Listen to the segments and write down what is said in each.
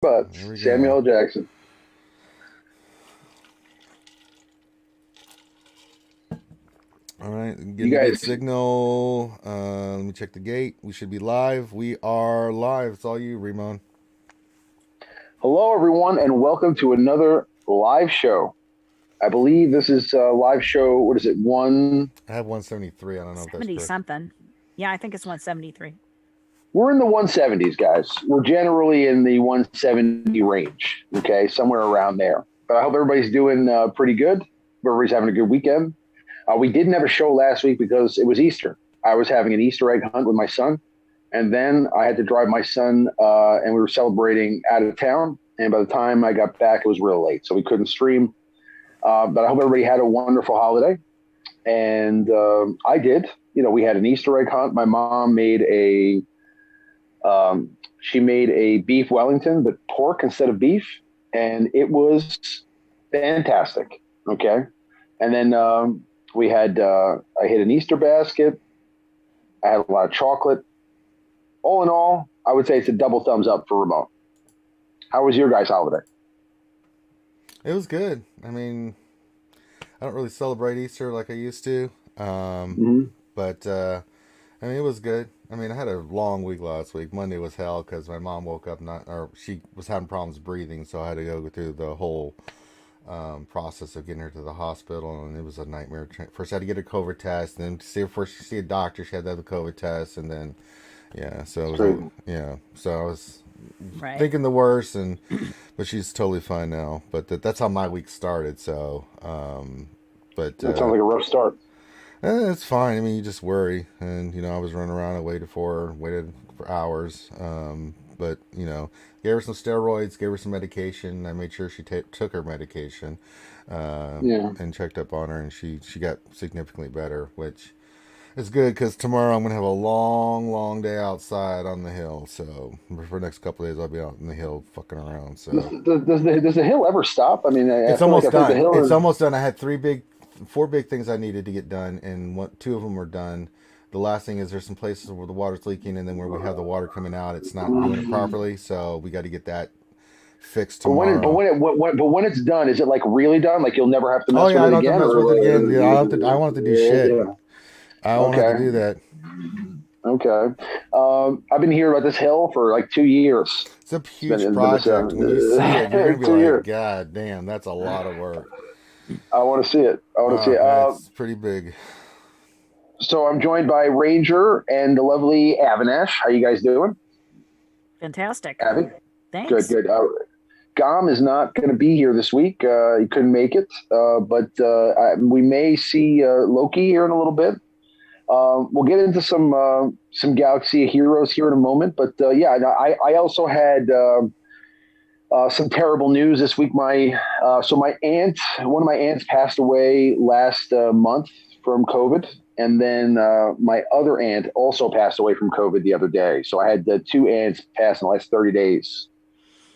But Samuel L. Jackson. All right, You getting a good guys, signal. Let me check the gate. We should be live. We are live. It's all you, Ramon. hello everyone, and welcome to another live show. I believe this is a live show. What is it? I have 173. I don't know if that's 70 correct. something. Yeah, I think it's 173. We're in the 170s, guys. We're generally in the 170 range. Okay, somewhere around there. But I hope everybody's doing pretty good. Everybody's having a good weekend. We didn't have a show last week because it was Easter. I was having an Easter egg hunt with my son, and then I had to drive my son, and we were celebrating out of town. And by the time I got back, it was real late, so we couldn't stream. But I hope everybody had a wonderful holiday, and I did. You know, we had an Easter egg hunt. My mom made she made a beef Wellington, but pork instead of beef, and it was fantastic. Okay, and then we had I hit an Easter basket. I had a lot of chocolate. All in all, I would say it's a double thumbs up for Ramon. How was your guys' holiday? It was good. I mean, I don't really celebrate Easter like I used to, but I mean, it was good. I mean, I had a long week last week. Monday was hell because my mom woke up she was having problems breathing, so I had to go through the whole process of getting her to the hospital, and it was a nightmare. First, I had to get a COVID test, and then before she see a doctor, she had to have a COVID test, and then so it was, so I was thinking the worst, but she's totally fine now. But that's how my week started. So, but that sounds like a rough start. It's fine. I mean, you just worry, and I was running around. I waited for hours. But gave her some steroids, gave her some medication. I made sure she took her medication, and checked up on her, and she got significantly better, which is good because tomorrow I'm gonna have a long, long day outside on the hill. So for the next couple of days, I'll be out in the hill fucking around. So does the hill ever stop? I mean, it's almost done. It's almost done. I had four big things I needed to get done, and two of them were done. The last thing is there's some places where the water's leaking, and then where we have the water coming out, it's not doing it properly. So we got to get that fixed tomorrow. But when it's done, is it like really done? Like you'll never have to mess with it again? I don't have to mess with it again. Yeah, I want to do shit. Yeah. I won't have to do that. Okay. I've been hearing about this hill for like 2 years. It's a huge project. When you see it, you're going to be like, God damn, that's a lot of work. I want to see it. It's pretty big. So I'm joined by Ranger and the lovely Avinash. How you guys doing? Fantastic. Avi? Thanks. Good. Gom is not going to be here this week. He couldn't make it. But we may see Loki here in a little bit. We'll get into some Galaxy of Heroes here in a moment. But I also had some terrible news this week. One of my aunts passed away last month from COVID. And then my other aunt also passed away from COVID the other day. So I had two aunts pass in the last 30 days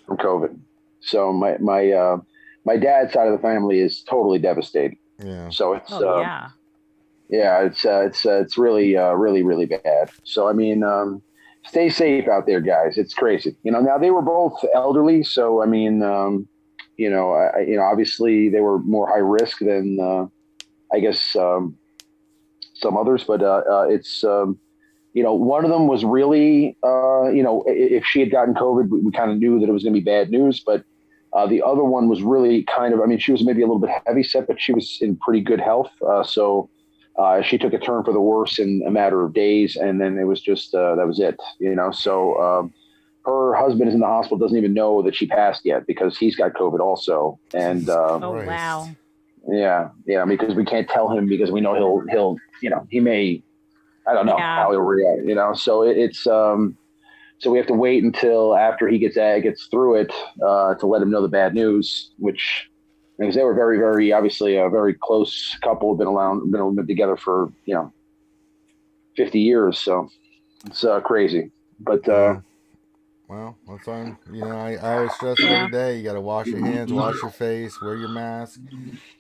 from COVID. So my dad's side of the family is totally devastated. Yeah. So it's it's really really bad. So I mean, stay safe out there, guys. It's crazy. Now they were both elderly, so I mean, obviously they were more high risk than I guess. Some others, but it's one of them was really if she had gotten COVID, we kind of knew that it was going to be bad news, but the other one was really kind of, I mean, she was maybe a little bit heavy set, but she was in pretty good health, so she took a turn for the worse in a matter of days, and then it was just that was it. So her husband is in the hospital, doesn't even know that she passed yet because he's got COVID also, and wow. Yeah, because we can't tell him because we know he'll he may, I don't know how he'll react, so it's so we have to wait until after he gets through it to let him know the bad news, which because they were very, very obviously a very close couple, been together for 50 years, so it's crazy, but Well, that's on. I always stress it every day. You got to wash your hands, wash your face, wear your mask,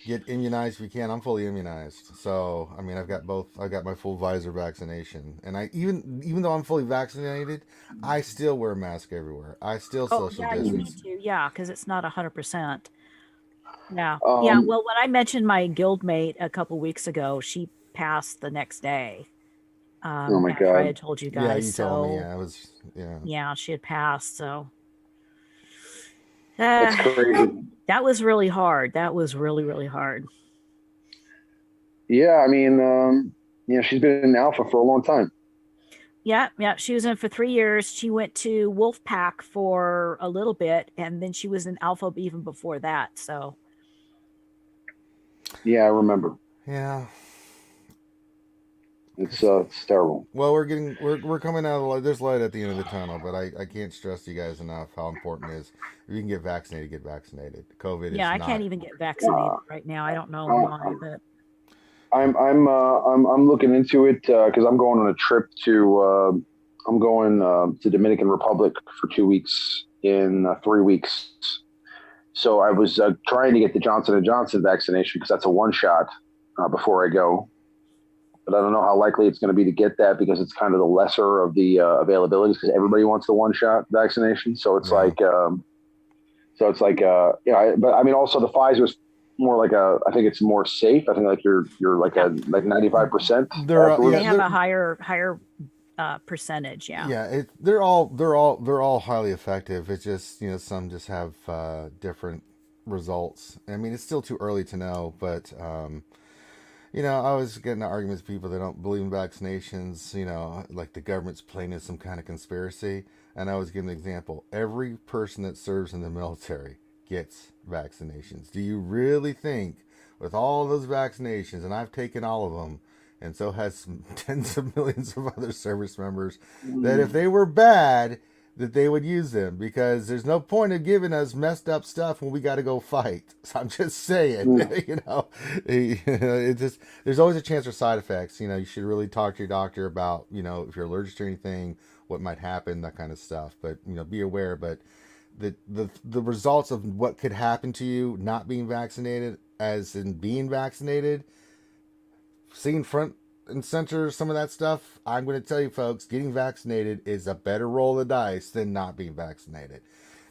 get immunized if you can. I'm fully immunized, so I mean, I've got both. I got my full visor vaccination, and I even though I'm fully vaccinated, I still wear a mask everywhere. I still Oh, social yeah, you need distance. to. Yeah, because it's not 100%. Yeah. Yeah. Um, Well, when I mentioned my guildmate a couple weeks ago, she passed the next day. oh my After I God. had told you Yeah, guys. you told me. So Yeah, I was. Yeah. yeah, she had passed. So That's uh, crazy. that was really hard. That was really, really hard. Yeah, I mean, she's been in alpha for a long time. Yeah, yeah. She was in for 3 years. She went to Wolfpack for a little bit, and then she was in Alpha even before that. So Yeah, I remember. Yeah. It's terrible. Well, we're coming out of the light. There's light at the end of the tunnel, but I can't stress to you guys enough how important it is. If you can get vaccinated, get vaccinated. COVID yeah, is I can't not. even get vaccinated right now. I don't know why, but I'm looking into it because I'm going on a trip to I'm going to Dominican Republic for 2 weeks in 3 weeks. So I was trying to get the Johnson & Johnson vaccination because that's a one shot before I go. But I don't know how likely it's going to be to get that because it's kind of the lesser of the availabilities because everybody wants the one shot vaccination. So it's Yeah. but I mean, also the Pfizer's more like I think it's more safe. I think like you're like Yeah. a like 95%. they have a higher percentage. Yeah. Yeah, they're all highly effective. It's just some just have different results. I mean, it's still too early to know, but I was getting into arguments with people that don't believe in vaccinations. Like the government's playing in some kind of conspiracy. And I was giving an example. Every person that serves in the military gets vaccinations. Do you really think, with all those vaccinations, and I've taken all of them, and so has some tens of millions of other service members, that if they were bad, that they would use them? Because there's no point of giving us messed up stuff when we got to go fight. So I'm just saying, there's always a chance for side effects. You should really talk to your doctor about, if you're allergic to anything, what might happen, that kind of stuff. But be aware. But the results of what could happen to you not being vaccinated, as in being vaccinated, seeing front and center some of that stuff, I'm going to tell you folks, getting vaccinated is a better roll of the dice than not being vaccinated,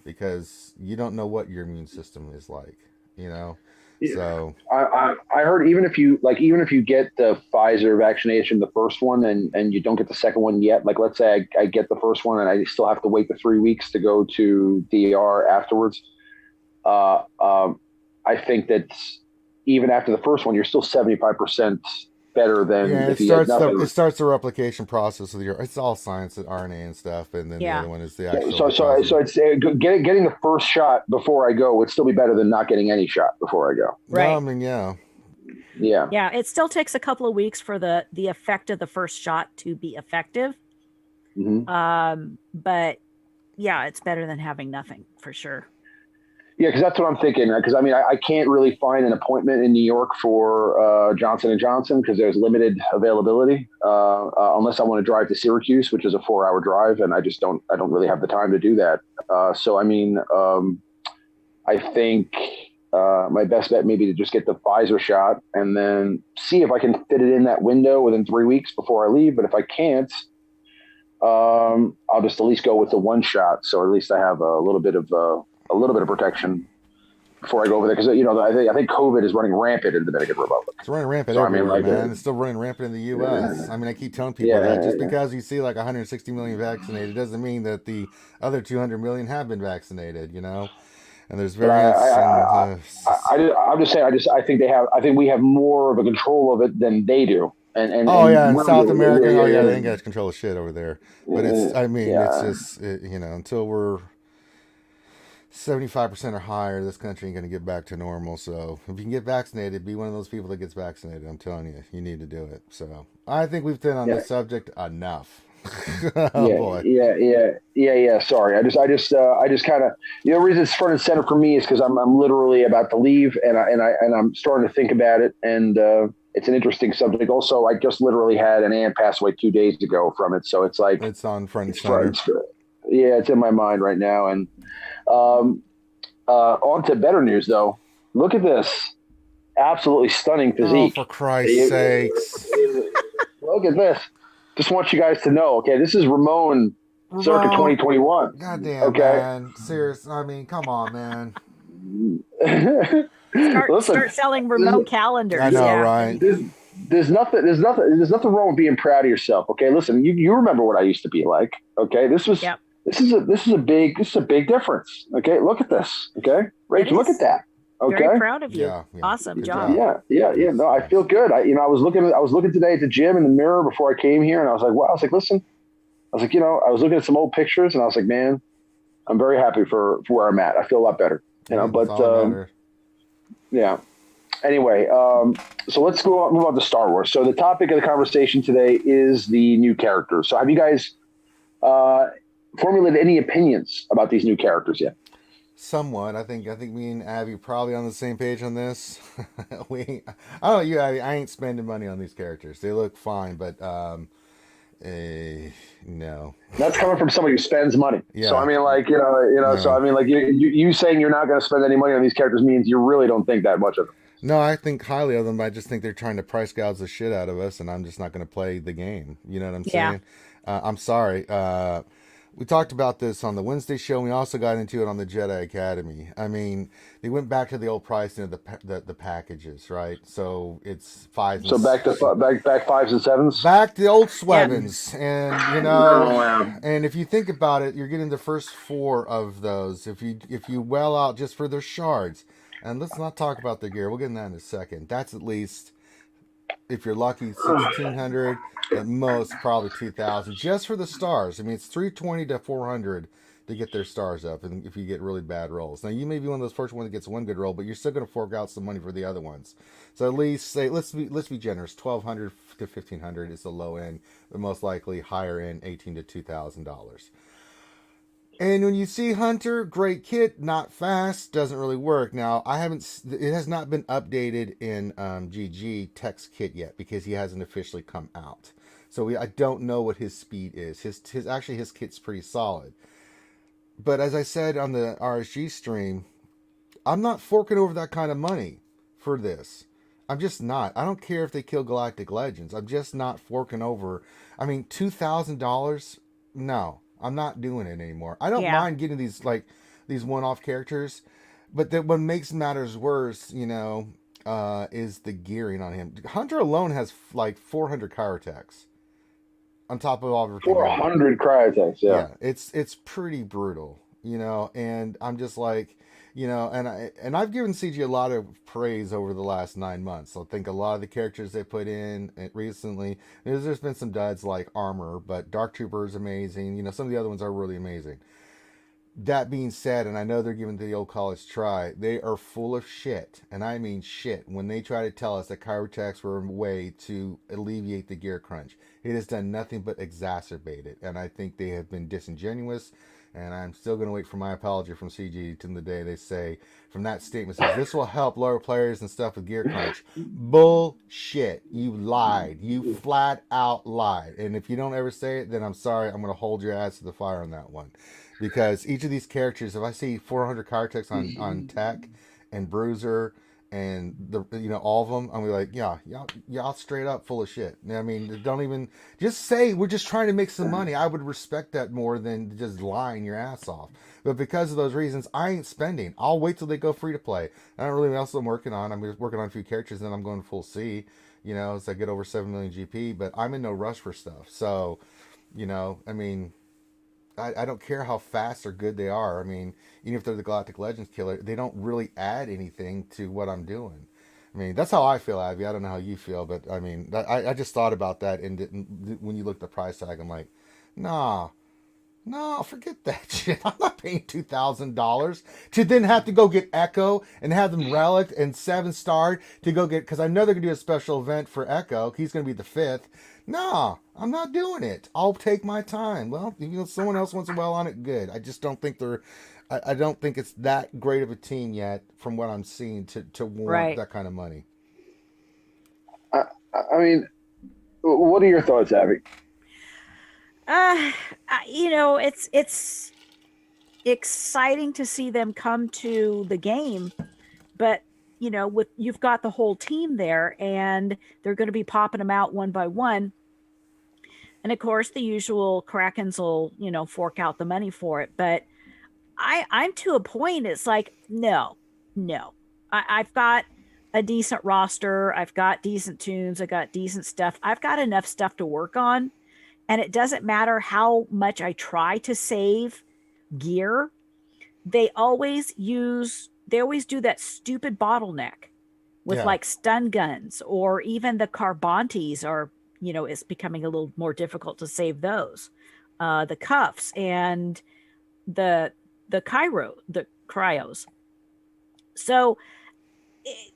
because you don't know what your immune system is like. Yeah. So I heard even if you get the Pfizer vaccination, the first one, and you don't get the second one yet, like let's say I get the first one and I still have to wait the 3 weeks to go to DR afterwards. I think that even after the first one, you're still 75% better than if you had nothing. It starts the replication process of it's all science and RNA and stuff, and then the other one is the actual. So it's getting the first shot before I go would still be better than not getting any shot before I go. Right. No, I mean, yeah. It still takes a couple of weeks for the effect of the first shot to be effective. Mm-hmm. But yeah, it's better than having nothing for sure. Yeah, because that's what I'm thinking. Because I mean, I can't really find an appointment in New York for Johnson & Johnson because there's limited availability, unless I want to drive to Syracuse, which is a 4-hour drive, and I don't really have the time to do that. So I mean, I think my best bet may be to just get the Pfizer shot and then see if I can fit it in that window within 3 weeks before I leave. But if I can't, I'll just at least go with the one shot. So at least I have a little bit of protection before I go over there, because I think COVID is running rampant in the Dominican Republic. It's running rampant everywhere, man. It's still running rampant in the U.S. I mean, I keep telling people that just because you see like 160 million vaccinated doesn't mean that the other 200 million have been vaccinated. And there's variants. I'm just saying. I think we have more of a control of it than they do. And in South America, they ain't got control of shit over there. But it's just until we're 75% or higher, this country ain't going to get back to normal. So if you can get vaccinated, be one of those people that gets vaccinated. I'm telling you, you need to do it. So I think we've been on this subject enough. Boy. Yeah. Sorry. I just kind of, the reason it's front and center for me is because I'm literally about to leave and I'm starting to think about it. And it's an interesting subject. Also, I just literally had an aunt pass away 2 days ago from it. So it's like, it's on front and center. Yeah, it's in my mind right now. And on to better news, though. Look at this absolutely stunning physique. Oh, for Christ's sakes! Look at this. Just want you guys to know. Okay, this is Ramon, circa 2021. Goddamn, man. Serious. I mean, come on, man. Start selling remote calendars. I know, right? There's nothing wrong with being proud of yourself. Okay, listen, you remember what I used to be like. Okay, this is a big difference. Okay, look at this. Okay, Rachel, look at that. Okay, very proud of you. Yeah. Awesome job. Yeah. No, I feel good. I was looking today at the gym in the mirror before I came here, and I was like, wow. I was like, listen. I was like, I was looking at some old pictures, and I was like, man, I'm very happy for where I'm at. I feel a lot better. Yeah. Anyway, so let's move on to Star Wars. So the topic of the conversation today is the new characters. So have you guys formulated any opinions about these new characters yet? Somewhat. I think me and Abby are probably on the same page on this. I don't know you, Abby. I ain't spending money on these characters. They look fine, but no. That's coming from somebody who spends money. Yeah. So I mean, like So I mean, like you saying you're not going to spend any money on these characters means you really don't think that much of them. No, I think highly of them. I just think they're trying to price gouge the shit out of us, and I'm just not going to play the game. You know what I'm saying? I'm sorry. We talked about this on the Wednesday show. And we also got into it on the Jedi Academy. I mean, they went back to the old pricing of the packages, right? So it's fives. So back fives and sevens. Back to the old swevens, and and if you think about it, you're getting the first 4 of those. If you well out just for their shards, and let's not talk about the gear. We'll get into that in a second. That's at least, if you're lucky, 1,600, at most probably 2,000 just for the stars. I mean, it's 320 to 400 to get their stars up, and if you get really bad rolls. Now, you may be one of those first ones that gets one good roll, but you're still going to fork out some money for the other ones. So at least say let's be generous. 1,200 to 1,500 is the low end, but most likely higher end, $1,800 to $2,000. And when you see Hunter, great kit, not fast, doesn't really work. Now, it has not been updated in GG text kit yet because he hasn't officially come out. So I don't know what his speed is. His kit's pretty solid. But as I said on the RSG stream, I'm not forking over that kind of money for this. I'm just not. I don't care if they kill Galactic Legends. I'm just not forking over. I mean, $2,000? No. I'm not doing it anymore. I don't mind getting these one-off characters, but what makes matters worse, is the gearing on him. Hunter alone has like 400 cryotechs on top of all everything. 400 cryotechs, yeah. It's pretty brutal, and I'm just like, and I've given CG a lot of praise over the last 9 months. I think a lot of the characters they put in recently, there's been some duds like Armor, but Dark Trooper is amazing. Some of the other ones are really amazing. That being said, and I know they're giving the old college try, they are full of shit, and I mean shit, when they try to tell us that cryotechs were a way to alleviate the gear crunch. It has done nothing but exacerbate it, and I think they have been disingenuous. And I'm still going to wait for my apology from CG to the day they say, from that statement, says this will help lower players and stuff with gear crunch. Bullshit. You lied. You flat out lied. And if you don't ever say it, then I'm sorry. I'm going to hold your ass to the fire on that one. Because each of these characters, if I see 400 cryotechs on Tech and Bruiser and all of them, I'm like, y'all straight up full of shit. I mean, don't even just say we're just trying to make some money. I would respect that more than just lying your ass off. But because of those reasons, I ain't spending. I'll wait till they go free to play. I don't really know what else I'm working on. I'm just working on a few characters, and then I'm going full C. As I get over 7 million GP. But I'm in no rush for stuff. So, I mean, I don't care how fast or good they are. I mean, even if they're the Galactic Legends killer, they don't really add anything to what I'm doing. I mean, that's how I feel, Abby. I don't know how you feel, but I mean, I just thought about that, and when you look at the price tag, I'm like, nah, forget that shit. I'm not paying $2,000 to then have to go get Echo and have them relic and 7-star to go get, because I know they're going to do a special event for Echo. He's going to be the 5th. Nah, I'm not doing it. I'll take my time. Well, if someone else wants to well on it, good. I just don't think I don't think it's that great of a team yet from what I'm seeing to warrant that kind of money. I mean, what are your thoughts, Abby? It's exciting to see them come to the game, but with you've got the whole team there, and they're going to be popping them out one by one. And of course, the usual Krakens will, fork out the money for it. But I'm to a point. It's like, no, no. I've got a decent roster. I've got decent tunes. I got decent stuff. I've got enough stuff to work on. And it doesn't matter how much I try to save gear. They always do that stupid bottleneck with like stun guns, or even the Carbantes are, it's becoming a little more difficult to save those. The cuffs and the cryos. So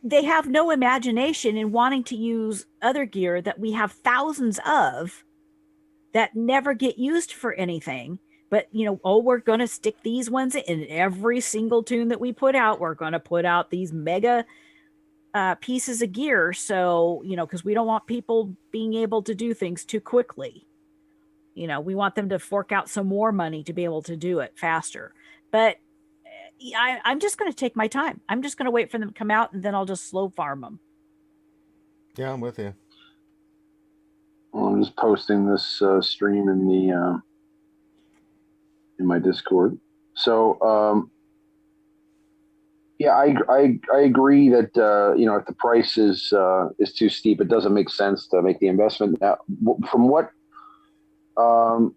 they have no imagination in wanting to use other gear that we have thousands of that never get used for anything. But, we're going to stick these ones in every single tune that we put out. We're going to put out these mega pieces of gear. So, because we don't want people being able to do things too quickly. We want them to fork out some more money to be able to do it faster. But I'm just going to take my time. I'm just going to wait for them to come out, and then I'll just slow farm them. Yeah, I'm with you. Well, I'm just posting this stream in my Discord. So, yeah, I agree that if the price is too steep, it doesn't make sense to make the investment. Now, from what I'm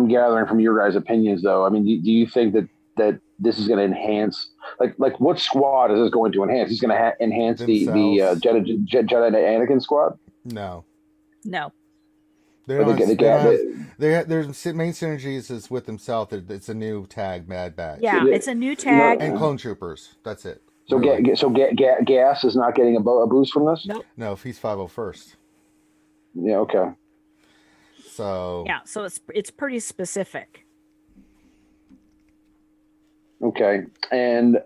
gathering from your guys' opinions, though, I mean, do you think that this is going to enhance, like what squad is this going to enhance? It's going to enhance the Jedi Anakin squad? No. Their main synergies is with themselves. It's a new tag, Mad Batch. Yeah, it's a new tag. And clone troopers. That's it. So, really. Gas is not getting a boost from this? Nope. No, if he's 501st. Yeah, okay. So it's pretty specific. Okay, and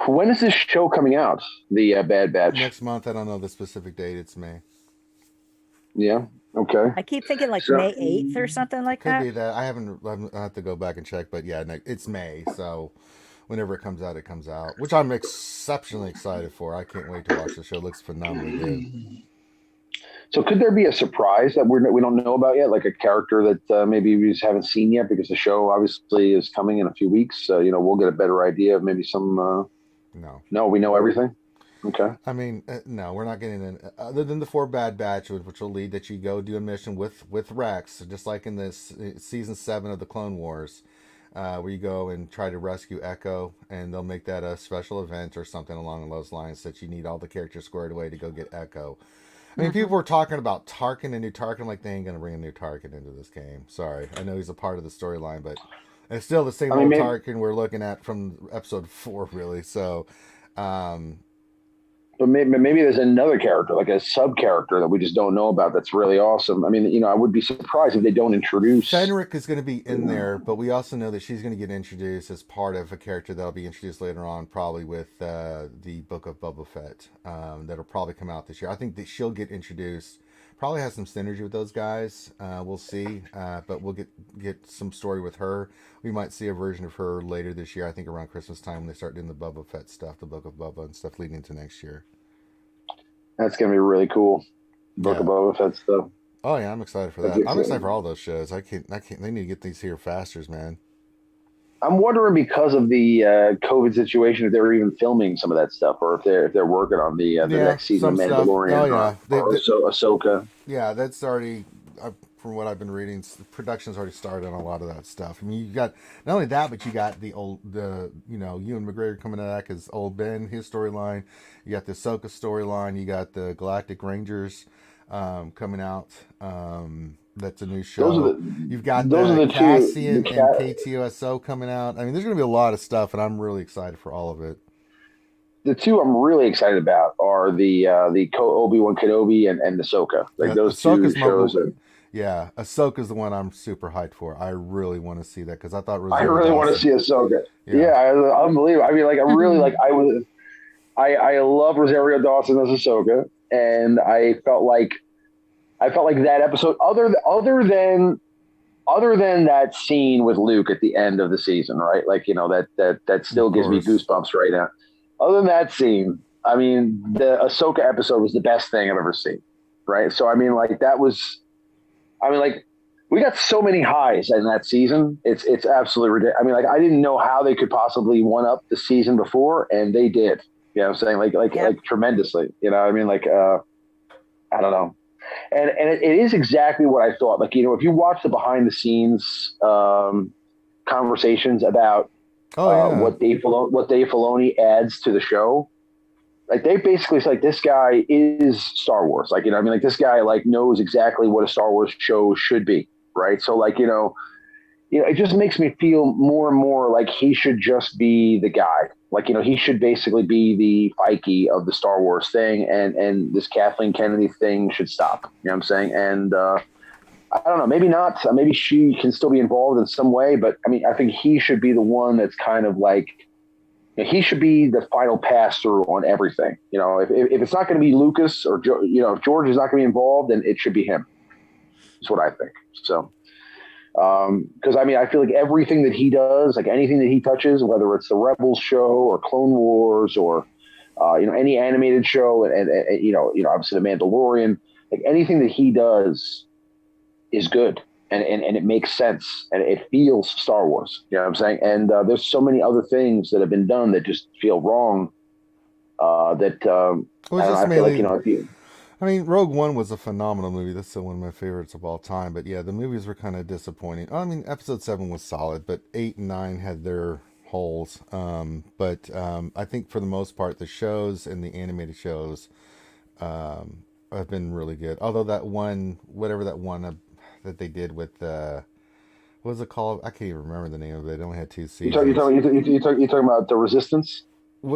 when is this show coming out? The Bad Batch next month. I don't know the specific date. It's May. Yeah. Okay. I keep thinking May 8th or something like that. Could be that. I have to go back and check, but yeah, it's May. So whenever it comes out, which I'm exceptionally excited for. I can't wait to watch the show. It looks phenomenally good. So could there be a surprise that we don't know about yet, like a character that maybe we just haven't seen yet, because the show obviously is coming in a few weeks. We'll get a better idea of maybe some. No, we know everything. Okay. I mean, no, we're not getting in. Other than the 4 Bad Batch, which will lead that you go do a mission with Rex, just like in this season 7 of the Clone Wars, where you go and try to rescue Echo, and they'll make that a special event or something along those lines, that you need all the characters squared away to go get Echo. I mean, people were talking about Tarkin, a new Tarkin. I'm like, they ain't going to bring a new Tarkin into this game. Sorry. I know he's a part of the storyline, but it's still the same old Tarkin we're looking at from episode 4, really. So, but maybe there's another character, like a sub character that we just don't know about. That's really awesome. I mean, I would be surprised if they don't introduce. Fenric is going to be in there, but we also know that she's going to get introduced as part of a character that'll be introduced later on, probably with the Book of Boba Fett. That'll probably come out this year. I think that she'll get introduced. Probably has some synergy with those guys. We'll see, but we'll get some story with her. We might see a version of her later this year. I think around Christmas time when they start doing the Boba Fett stuff, the Book of Boba and stuff, leading into next year. That's gonna be really cool. Book of Boba Fett stuff. Oh yeah, I'm excited for that. I'm excited for all those shows. I can't. They need to get these here faster, man. I'm wondering, because of the COVID situation, if they're even filming some of that stuff, or if they're working on the next season of Mandalorian. Or Ahsoka. Yeah, that's already, from what I've been reading, production's already started on a lot of that stuff. I mean, you got not only that, but you got Ewan McGregor coming back as Old Ben, his storyline. You got the Ahsoka storyline. You got the Galactic Rangers coming out. That's a new show. You've got Cassian and KTOSO coming out. I mean, there's going to be a lot of stuff, and I'm really excited for all of it. The two I'm really excited about are the Obi-Wan Kenobi and Ahsoka. Those Ahsoka's two shows. Ahsoka's the one I'm super hyped for. I really want to see that, because I thought I really want to see Ahsoka. Yeah, unbelievable. I mean, I really I love Rosario Dawson as Ahsoka, and I felt like I felt like that episode, other than that scene with Luke at the end of the season, right? Like, that still gives me goosebumps right now. Other than that scene, I mean, the Ahsoka episode was the best thing I've ever seen, right? So, I mean, like, we got so many highs in that season. It's absolutely ridiculous. I mean, like, I didn't know how they could possibly one up the season before, and they did. You know what I'm saying? Like tremendously. You know what I mean? Like, I don't know. And it is exactly what I thought. Like, if you watch the behind the scenes conversations about what Dave Filoni adds to the show, like, they basically say, like, this guy is Star Wars. Like, I mean, like, this guy, like, knows exactly what a Star Wars show should be, right? So, like, it just makes me feel more and more like he should just be the guy. Like, he should basically be the Feige of the Star Wars thing, and this Kathleen Kennedy thing should stop. You know what I'm saying? And I don't know, maybe not. Maybe she can still be involved in some way, but I mean, I think he should be the one that's kind of like, he should be the final pass through on everything. If it's not going to be Lucas or if George is not going to be involved, then it should be him. That's what I think. So. Because I mean, I feel like everything that he does, like anything that he touches, whether it's the Rebels show or Clone Wars or any animated show, and obviously the Mandalorian, like anything that he does is good, and it makes sense, and it feels Star Wars. You know what I'm saying? And there's so many other things that have been done that just feel wrong. I feel like I mean, Rogue One was a phenomenal movie. That's still one of my favorites of all time. But yeah, the movies were kind of disappointing. I mean, Episode 7 was solid, but 8 and 9 had their holes. But I think for the most part, the shows and the animated shows have been really good. Although that one that they did with what was it called? I can't even remember the name of it. It only had 2 seasons. You're talking about The Resistance?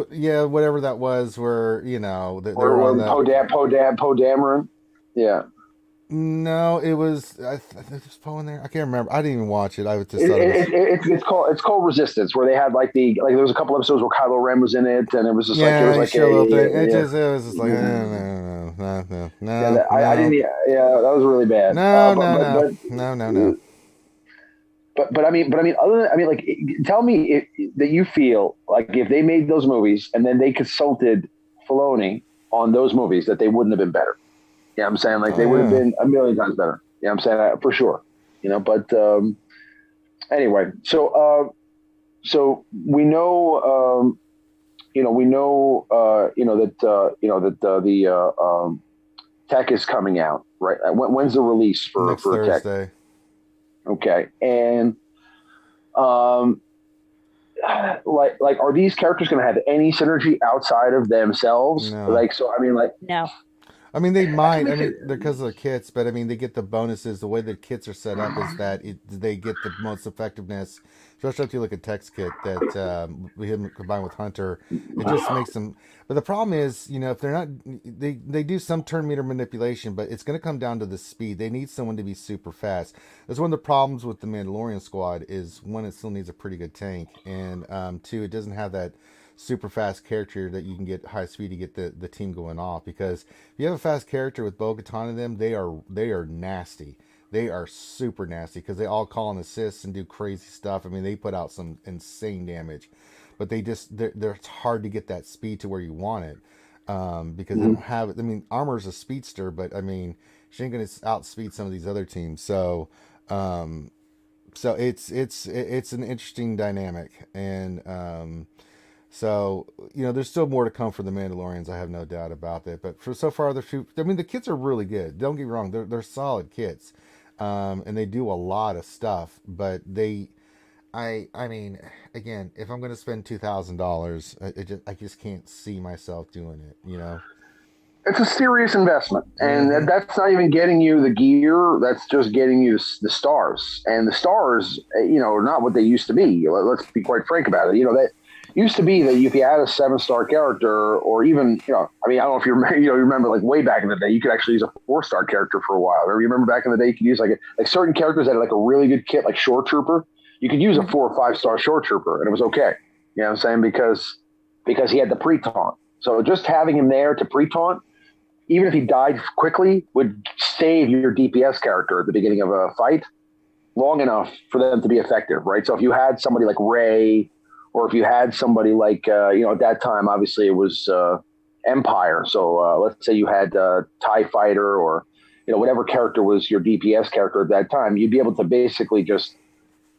Yeah, whatever that was, where they were on that. Poe Dameron. Yeah. No, it was. There's Poe in there. I can't remember. I didn't even watch it. I was just. It's called Resistance, where they had like there was a couple episodes where Kylo Ren was in it, and it was just it was like it was just like no. I didn't. Yeah, that was really bad. No. But I mean, other than, like, tell me that you feel like if they made those movies and then they consulted Filoni on those movies, that they wouldn't have been better. Yeah, I'm saying, like, they would have been a million times better. Yeah, I'm saying that for sure. But anyway, so we know, the tech is coming out, right? When's the release for next Thursday? Tech? Okay, and like, are these characters going to have any synergy outside of themselves? No. Like, so I mean, like, no. I mean, they might. I mean, because of the kits, but I mean, they get the bonuses. The way the kits are set up is that they get the most effectiveness. Especially if you look at Tech's kit that we had combined with Hunter, it just makes them. But the problem is, if they're not, they do some turn meter manipulation, but it's going to come down to the speed. They need someone to be super fast. That's one of the problems with the Mandalorian squad. Is one, it still needs a pretty good tank, and two, it doesn't have that super fast character that you can get high speed to get the team going off. Because if you have a fast character with Bo-Katan in them, they are nasty. They are super nasty because they all call and assist and do crazy stuff. I mean, they put out some insane damage, but it's hard to get that speed to where you want it because they don't have it. I mean, Armor's a speedster, but I mean, she ain't gonna outspeed some of these other teams. So it's an interesting dynamic, and so there's still more to come for the Mandalorians. I have no doubt about that. But for so far, the kits are really good. Don't get me wrong; they're solid kits. And they do a lot of stuff, but I mean, again, if I'm going to spend $2,000, I just can't see myself doing it, It's a serious investment, and that's not even getting you the gear. That's just getting you the stars, and the stars, are not what they used to be. Let's be quite frank about it. That used to be that if you had a 7-star character, or even, I mean, I don't know if you remember like way back in the day, you could actually use a 4-star character for a while. You remember back in the day, you could use like certain characters that had like a really good kit, like Shore Trooper. You could use a 4 or 5-star Shore Trooper, and it was okay. You know what I'm saying? Because he had the pre-taunt. So just having him there to pre-taunt, even if he died quickly, would save your DPS character at the beginning of a fight long enough for them to be effective, right? So if you had somebody like Ray, or if you had somebody like, at that time, obviously it was Empire. So let's say you had TIE Fighter, or, whatever character was your DPS character at that time, you'd be able to basically just,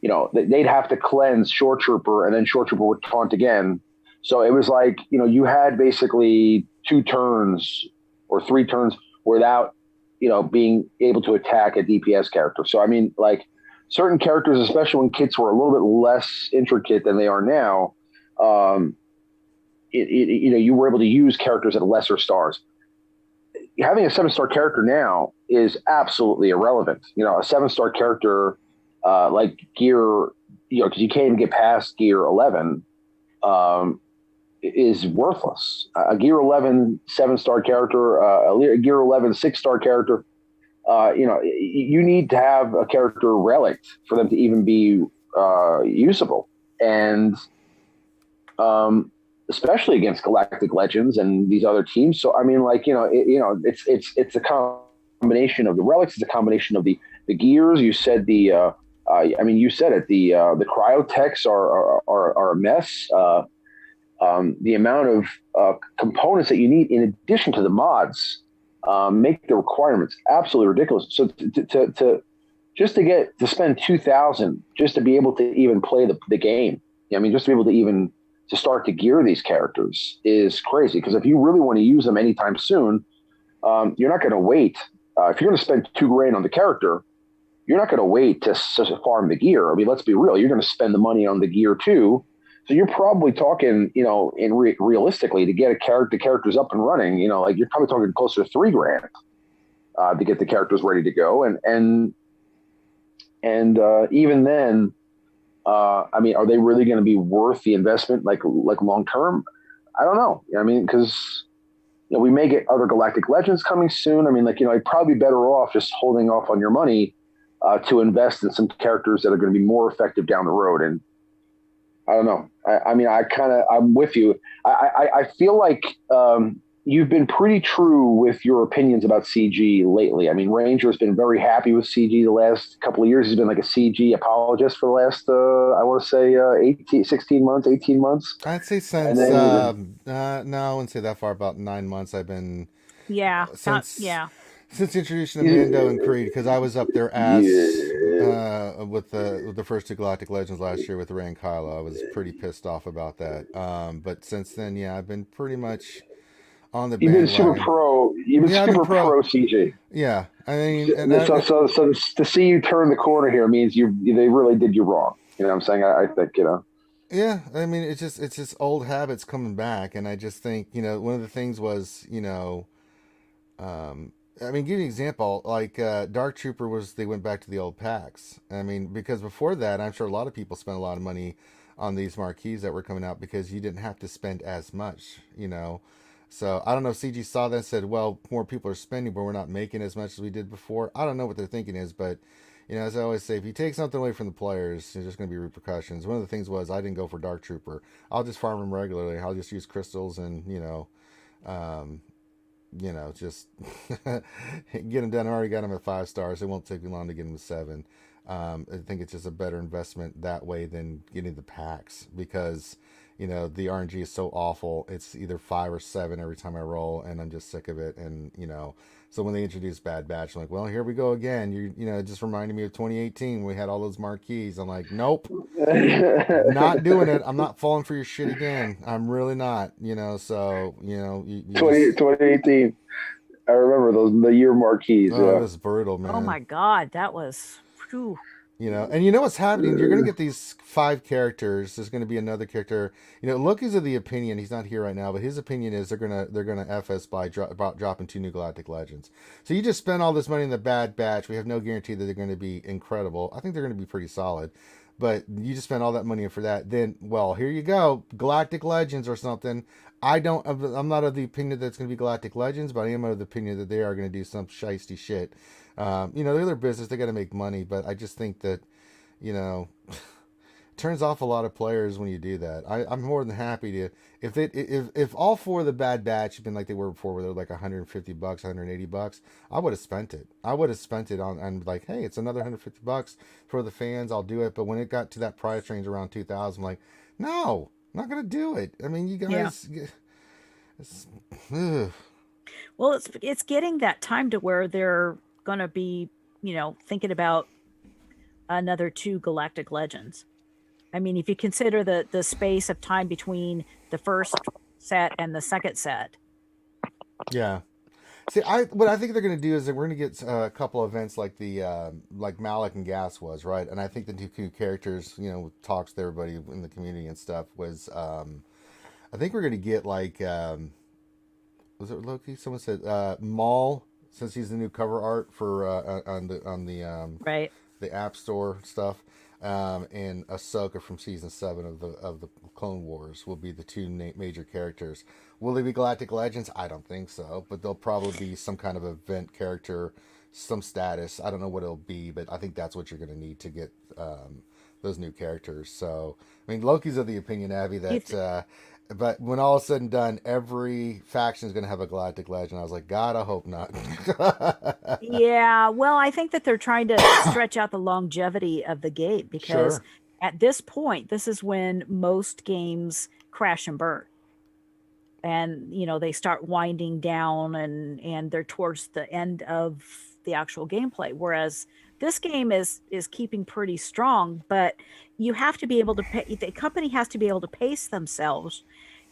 they'd have to cleanse Shore Trooper, and then Shore Trooper would taunt again. So it was like, you had basically 2 turns or 3 turns without, being able to attack a DPS character. So, I mean, like certain characters, especially when kits were a little bit less intricate than they are now, you were able to use characters at lesser stars. Having a 7-star character now is absolutely irrelevant. A 7-star character like gear, because you can't even get past gear 11, is worthless. A gear 11 7-star character, a gear 11 6-star character, you need to have a character relic for them to even be usable. And especially against Galactic Legends and these other teams. So I mean, like, it's a combination of the relics. It's a combination of the gears. You said you said it. The cryotechs are a mess. The amount of components that you need in addition to the mods make the requirements absolutely ridiculous. So to spend 2,000 just to be able to even play the game. I mean, just to be able to start to gear these characters is crazy. Because if you really want to use them anytime soon, you're not going to wait. If you're going to spend $2,000 on the character, you're not going to wait to farm the gear. I mean, let's be real. You're going to spend the money on the gear too. So you're probably talking, realistically, to get the characters up and running, like you're probably talking closer to $3,000 to get the characters ready to go. And even then, I mean, are they really going to be worth the investment, like long term? I don't know. I mean, because we may get other Galactic Legends coming soon. I mean, you'd probably be better off just holding off on your money to invest in some characters that are going to be more effective down the road. And I don't know. I'm with you. I feel like you've been pretty true with your opinions about CG lately. I mean, Ranger has been very happy with CG the last couple of years. He's been like a CG apologist for the last, I want to say 16 months, 18 months. I'd say since, no, I wouldn't say that far, about 9 months I've been. Yeah. Since introducing Mando and Creed, because I was up their ass with the first 2 Galactic Legends last year with Rey and Kylo. I was pretty pissed off about that. But since then, yeah, I've been pretty much on the bandwagon. You've been super pro. You've been super pro CG. Yeah, I mean, so to see you turn the corner here means they really did you wrong. You know what I'm saying? I think Yeah, I mean, it's just old habits coming back, and I just think one of the things was I mean, give you an example, like Dark Trooper they went back to the old packs. I mean, because before that, I'm sure a lot of people spent a lot of money on these marquees that were coming out because you didn't have to spend as much, So I don't know if CG saw that and said, well, more people are spending, but we're not making as much as we did before. I don't know what their thinking is, but, as I always say, if you take something away from the players, there's just going to be repercussions. One of the things was I didn't go for Dark Trooper. I'll just farm them regularly. I'll just use crystals and, just get them done. I already got them at 5 stars. It won't take me long to get them to 7. I think it's just a better investment that way than getting the packs because, the RNG is so awful. It's either 5 or 7 every time I roll, and I'm just sick of it. And, so when they introduced Bad Batch, I'm like, well, here we go again. It just reminded me of 2018 when we had all those marquees. I'm like, nope, not doing it. I'm not falling for your shit again. I'm really not, so, 2018. I remember the year marquees. Oh, it was brutal, man. Oh my God. That was, whew. And what's happening? You're going to get these 5 characters. There's going to be another character. Loki's of the opinion, he's not here right now, but his opinion is they're gonna F us by dropping 2 new Galactic Legends. So you just spend all this money in the Bad Batch. We have no guarantee that they're going to be incredible. I think they're going to be pretty solid. But you just spend all that money for that. Then, well, here you go, Galactic Legends or something. I'm not of the opinion that it's going to be Galactic Legends, but I am of the opinion that they are going to do some shiesty shit. They're their business. They got to make money, but I just think that, turns off a lot of players when you do that. I'm more than happy to if all four of the Bad Batch had been like they were before, where they're like $150, $180, I would have spent it. I would have spent it on like, hey, it's another $150 for the fans. I'll do it. But when it got to that price range around 2,000, I'm like, no, I'm not gonna do it. I mean, you guys. Yeah. Well, it's getting that time to where they're gonna be, thinking about another 2 Galactic Legends. I mean, if you consider the space of time between the first set and the second set. Yeah. See, what I think they're going to do is that we're going to get a couple events like the like Malik and Gas was, right? And I think the two characters, talks to everybody in the community and stuff was, I think we're going to get like, was it Loki? Someone said Maul, since he's the new cover art for on the right, the App Store stuff. And Ahsoka from season 7 of the Clone Wars will be the 2 major characters. Will they be Galactic Legends? I don't think so, but they'll probably be some kind of event character, some status. I don't know what it'll be, but I think that's what you're going to need to get those new characters. So, I mean, Loki's of the opinion, Abby, that but when all is said and done, every faction is going to have a Galactic Legend. I was like, God, I hope not. Yeah, well, I think that they're trying to stretch out the longevity of the game because at this point, this is when most games crash and burn. And, they start winding down and they're towards the end of the actual gameplay. Whereas this game is keeping pretty strong, but you have to be able to pay, the company has to be able to pace themselves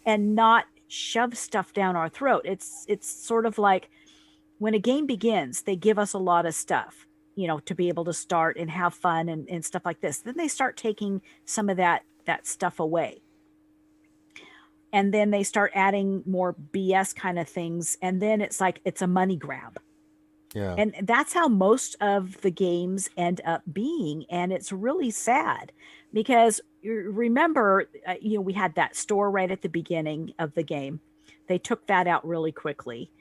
and not shove stuff down our throat. It's sort of like when a game begins, they give us a lot of stuff, to be able to start and have fun and stuff like this. Then they start taking some of that stuff away. And then they start adding more BS kind of things. And then it's like, it's a money grab. Yeah. And that's how most of the games end up being. And it's really sad because you remember, we had that store right at the beginning of the game. They took that out really quickly.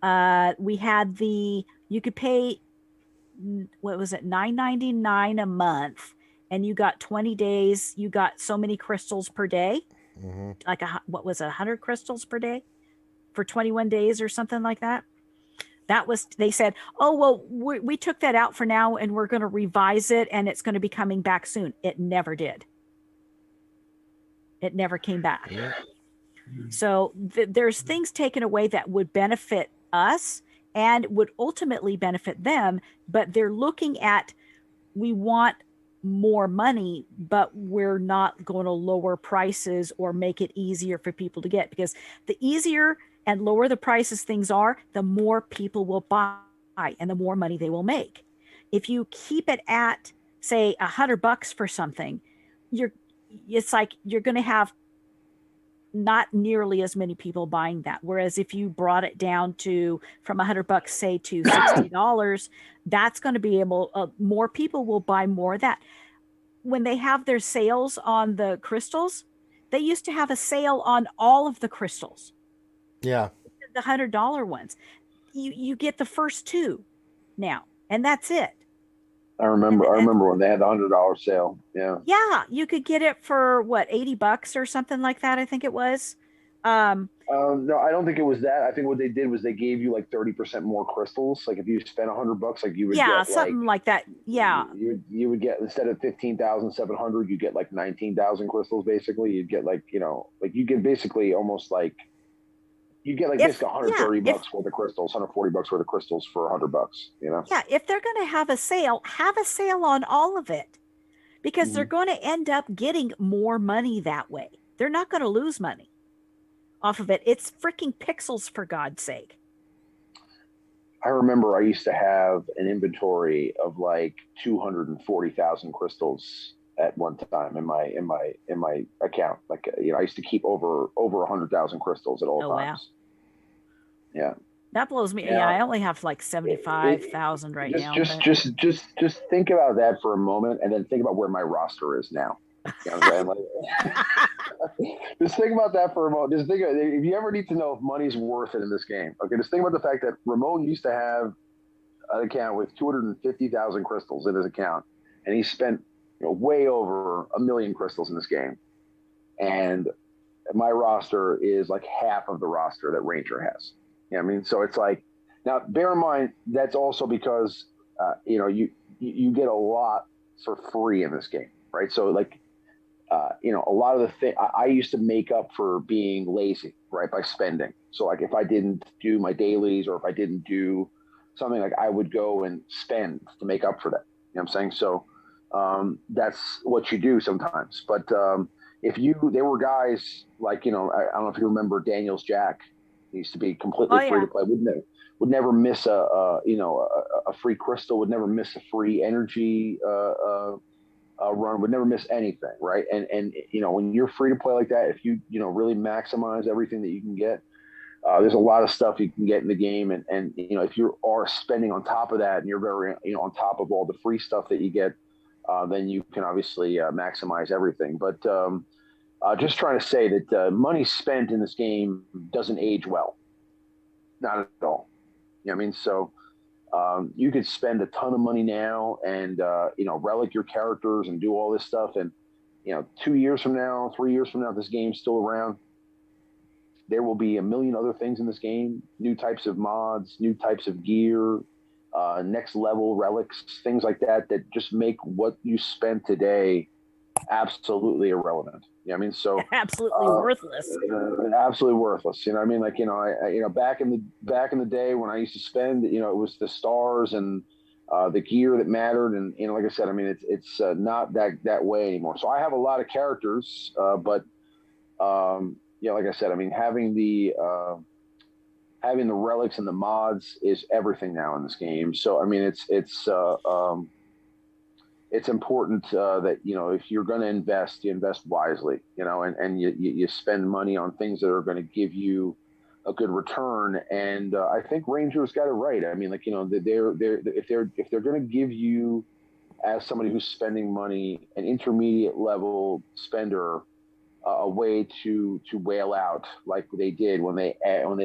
We had you could pay, what was it, $9.99 a month, and you got 20 days. You got so many crystals per day. Mm-hmm. Like what was it, 100 crystals per day for 21 days or something like that. They said, oh, well, we took that out for now and we're going to revise it and it's going to be coming back soon. It never did. It never came back. Yeah. So there's things taken away that would benefit us and would ultimately benefit them, but they're looking at, we want more money, but we're not going to lower prices or make it easier for people to get, because the easier and lower the prices things are, the more people will buy and the more money they will make. If you keep it at, say, $100 for something, it's like you're going to have not nearly as many people buying that. Whereas if you brought it down to from $100, say, to $60, that's going to be able, more people will buy more of that. When they have their sales on the crystals, they used to have a sale on all of the crystals. Yeah. The $100 ones. You get the first 2 now, and that's it. I remember when they had the $100 sale. Yeah. Yeah, you could get it for what, $80 or something like that. I think it was. No, I don't think it was that. I think what they did was they gave you like 30% more crystals. Like if you spent $100, like you would get something like that. Yeah, you would get, instead of 15,700, you get like 19,000 crystals. Basically, you'd get like you get basically almost like you get like basically $130 worth of crystals, $140 worth of crystals for $100. Yeah, if they're going to have a sale on all of it, because they're going to end up getting more money that way. They're not going to lose money off of it. It's freaking pixels, for God's sake. I remember I used to have an inventory of like 240,000 crystals at one time in my account. Like, I used to keep over 100,000 crystals at all times. Wow. Yeah. That blows me. Yeah, I only have like 75,000 right now. Just think about that for a moment, and then think about where my roster is now. You know what I'm saying? Just think about that for a moment. Just think, if you ever need to know if money's worth it in this game, okay, just think about the fact that Ramon used to have an account with 250,000 crystals in his account, and he spent way over 1 million crystals in this game, and my roster is like half of the roster that Ranger has. I mean, so it's like, now bear in mind that's also because you get a lot for free in this game, right? So like, a lot of the thing I used to make up for being lazy, right, by spending. So like if I didn't do my dailies, or if I didn't do something, like I would go and spend to make up for that. You know what I'm saying? So that's what you do sometimes. But there were guys like, I don't know if you remember Daniel's Jack. He used to be completely free to play. Would never miss a free crystal. Would never miss a free energy run. Would never miss anything, right? And when you're free to play like that, if you really maximize everything that you can get, there's a lot of stuff you can get in the game, and if you are spending on top of that, and you're very on top of all the free stuff that you get, then you can obviously maximize everything. But just trying to say that money spent in this game doesn't age well, not at all. You know what I mean? So you could spend a ton of money now and relic your characters and do all this stuff, and 2 years from now, 3 years from now, if this game's still around, there will be a million other things in this game, new types of mods, new types of gear, next level relics, things like that just make what you spent today absolutely irrelevant. You know what I mean? So absolutely worthless. Absolutely worthless. You know what I mean? Like, I back in the day when I used to spend, it was the stars and the gear that mattered. And, like I said, I mean, it's not that way anymore. So I have a lot of characters, but like I said, I mean, having the relics and the mods is everything now in this game. So, I mean, it's important that, if you're going to invest, you invest wisely, and you spend money on things that are going to give you a good return. And I think Ranger's got it right. I mean, like, if they're going to give you, as somebody who's spending money, an intermediate level spender, a way to whale out like they did when they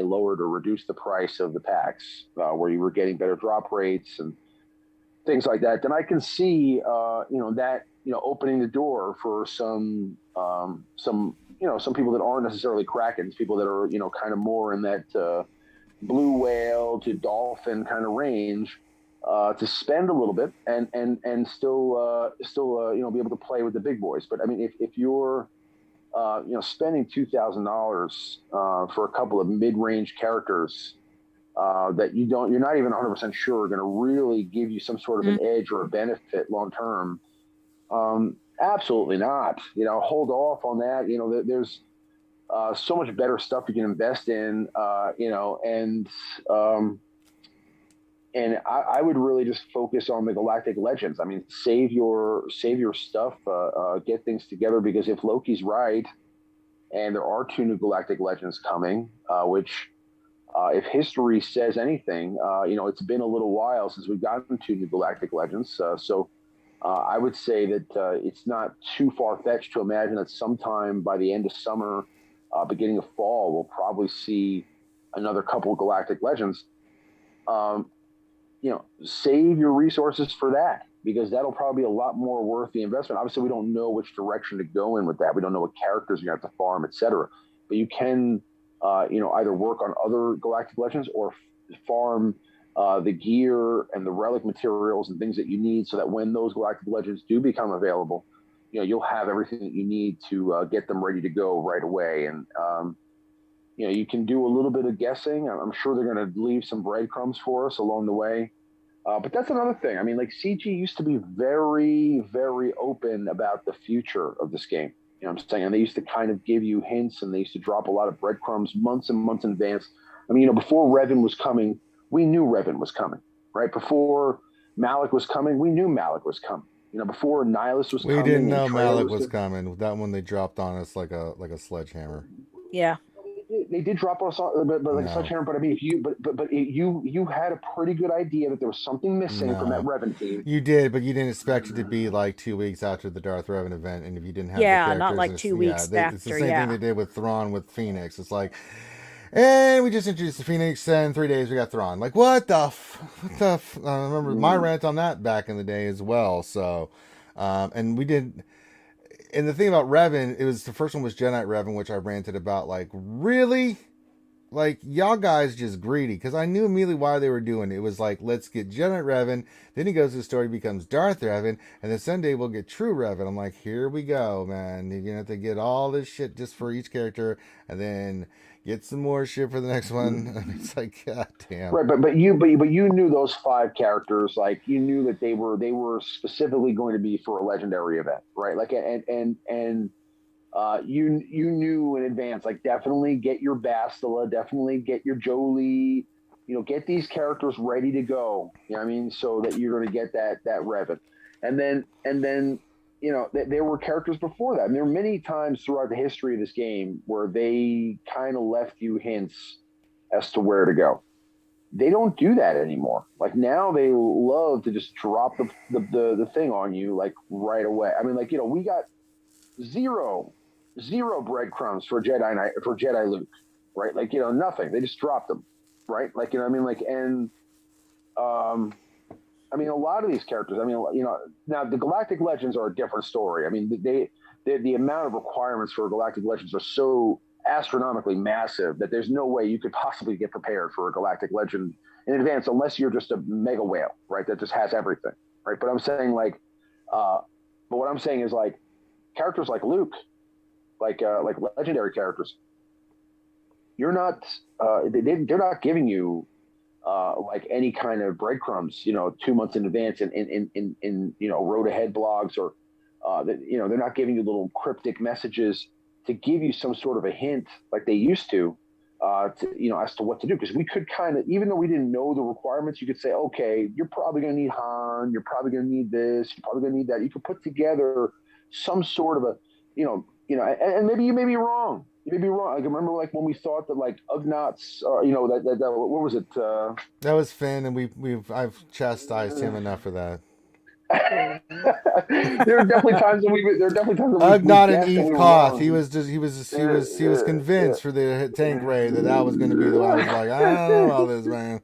lowered or reduced the price of the packs, where you were getting better drop rates and things like that, then I can see that opening the door for some people that aren't necessarily Krakens, people that are kind of more in that blue whale to dolphin kind of range, to spend a little bit and still be able to play with the big boys. But I mean, if you're spending $2,000 for a couple of mid-range characters that you're not even 100% sure are going to really give you some sort of an edge or a benefit long term, absolutely not. Hold off on that. There's so much better stuff you can invest in. And I would really just focus on the Galactic Legends. I mean, save your stuff, get things together, because if Loki's right, and there are 2 new Galactic Legends coming, which, if history says anything, it's been a little while since we've gotten 2 new Galactic Legends. So I would say that it's not too far-fetched to imagine that sometime by the end of summer, beginning of fall, we'll probably see another couple of Galactic Legends. Save your resources for that, because that'll probably be a lot more worth the investment. Obviously, we don't know which direction to go in with that. We don't know what characters you have to farm, etc. But you can, either work on other Galactic Legends or farm the gear and the relic materials and things that you need, so that when those Galactic Legends do become available, you'll have everything that you need to get them ready to go right away. And you can do a little bit of guessing. I'm sure they're going to leave some breadcrumbs for us along the way. But that's another thing. I mean, like, CG used to be very, very open about the future of this game. You know what I'm saying? And they used to kind of give you hints, and they used to drop a lot of breadcrumbs months and months in advance. I mean, before Revan was coming, we knew Revan was coming, right? Before Malik was coming, we knew Malik was coming. Before Nihilus was coming. We didn't know Malik was coming. That one they dropped on us like a sledgehammer. Yeah. They did drop us on, but like a sledgehammer. But I mean, if you had a pretty good idea that there was something missing from that Revan team. You did, but you didn't expect it to be like 2 weeks after the Darth Revan event, and if you didn't have the characters, not like 2 weeks after. It's the same thing they did with Thrawn with Phoenix. It's like, and we just introduced the Phoenix, and 3 days we got Thrawn. Like, what the I remember my rant on that back in the day as well. So, And we did. And the thing about Revan, it was the first one was Jedi Revan, which I ranted about. Like, really? Like, y'all guys just greedy, because I knew immediately why they were doing it. It was like, let's get Jedi Revan, then he goes to the story, becomes Darth Revan, and then someday we'll get True Revan. I'm like, here we go, man. You're gonna have to get all this shit just for each character, and then get some more shit for the next one. And it's like, god damn. Right, but you knew those 5 characters, like you knew that they were specifically going to be for a legendary event, right? Like, and you knew in advance, like definitely get your Bastila, definitely get your Jolie, get these characters ready to go. You know what I mean? So that you're going to get that Revan, and then there were characters before that, and there were many times throughout the history of this game where they kind of left you hints as to where to go. They don't do that anymore. Like now, they love to just drop the thing on you like right away. I mean, like we got zero breadcrumbs for Jedi Luke, right? Like nothing. They just dropped them, right? Like I mean, like and I mean a lot of these characters. I mean now the Galactic Legends are a different story. I mean the amount of requirements for Galactic Legends are so astronomically massive that there's no way you could possibly get prepared for a Galactic Legend in advance unless you're just a mega whale, right? That just has everything, right? But I'm saying but what I'm saying is like characters like Luke, like legendary characters, you're not they're not giving you like any kind of breadcrumbs 2 months in advance in road ahead blogs or they're not giving you little cryptic messages to give you some sort of a hint like they used to as to what to do, because we could kind of, even though we didn't know the requirements, you could say, okay, you're probably going to need Han, you're probably going to need this, you're probably going to need that. You could put together some sort of a and maybe you may be wrong. You may be wrong. Like, remember, like when we thought that like Ugnaughts, that what was it? That was Finn, and I've chastised him enough for that. there are definitely times when Ugnaught and Eve Koth. He was convinced for the tank raid that was going to be the one. I was like, I don't know about this, man.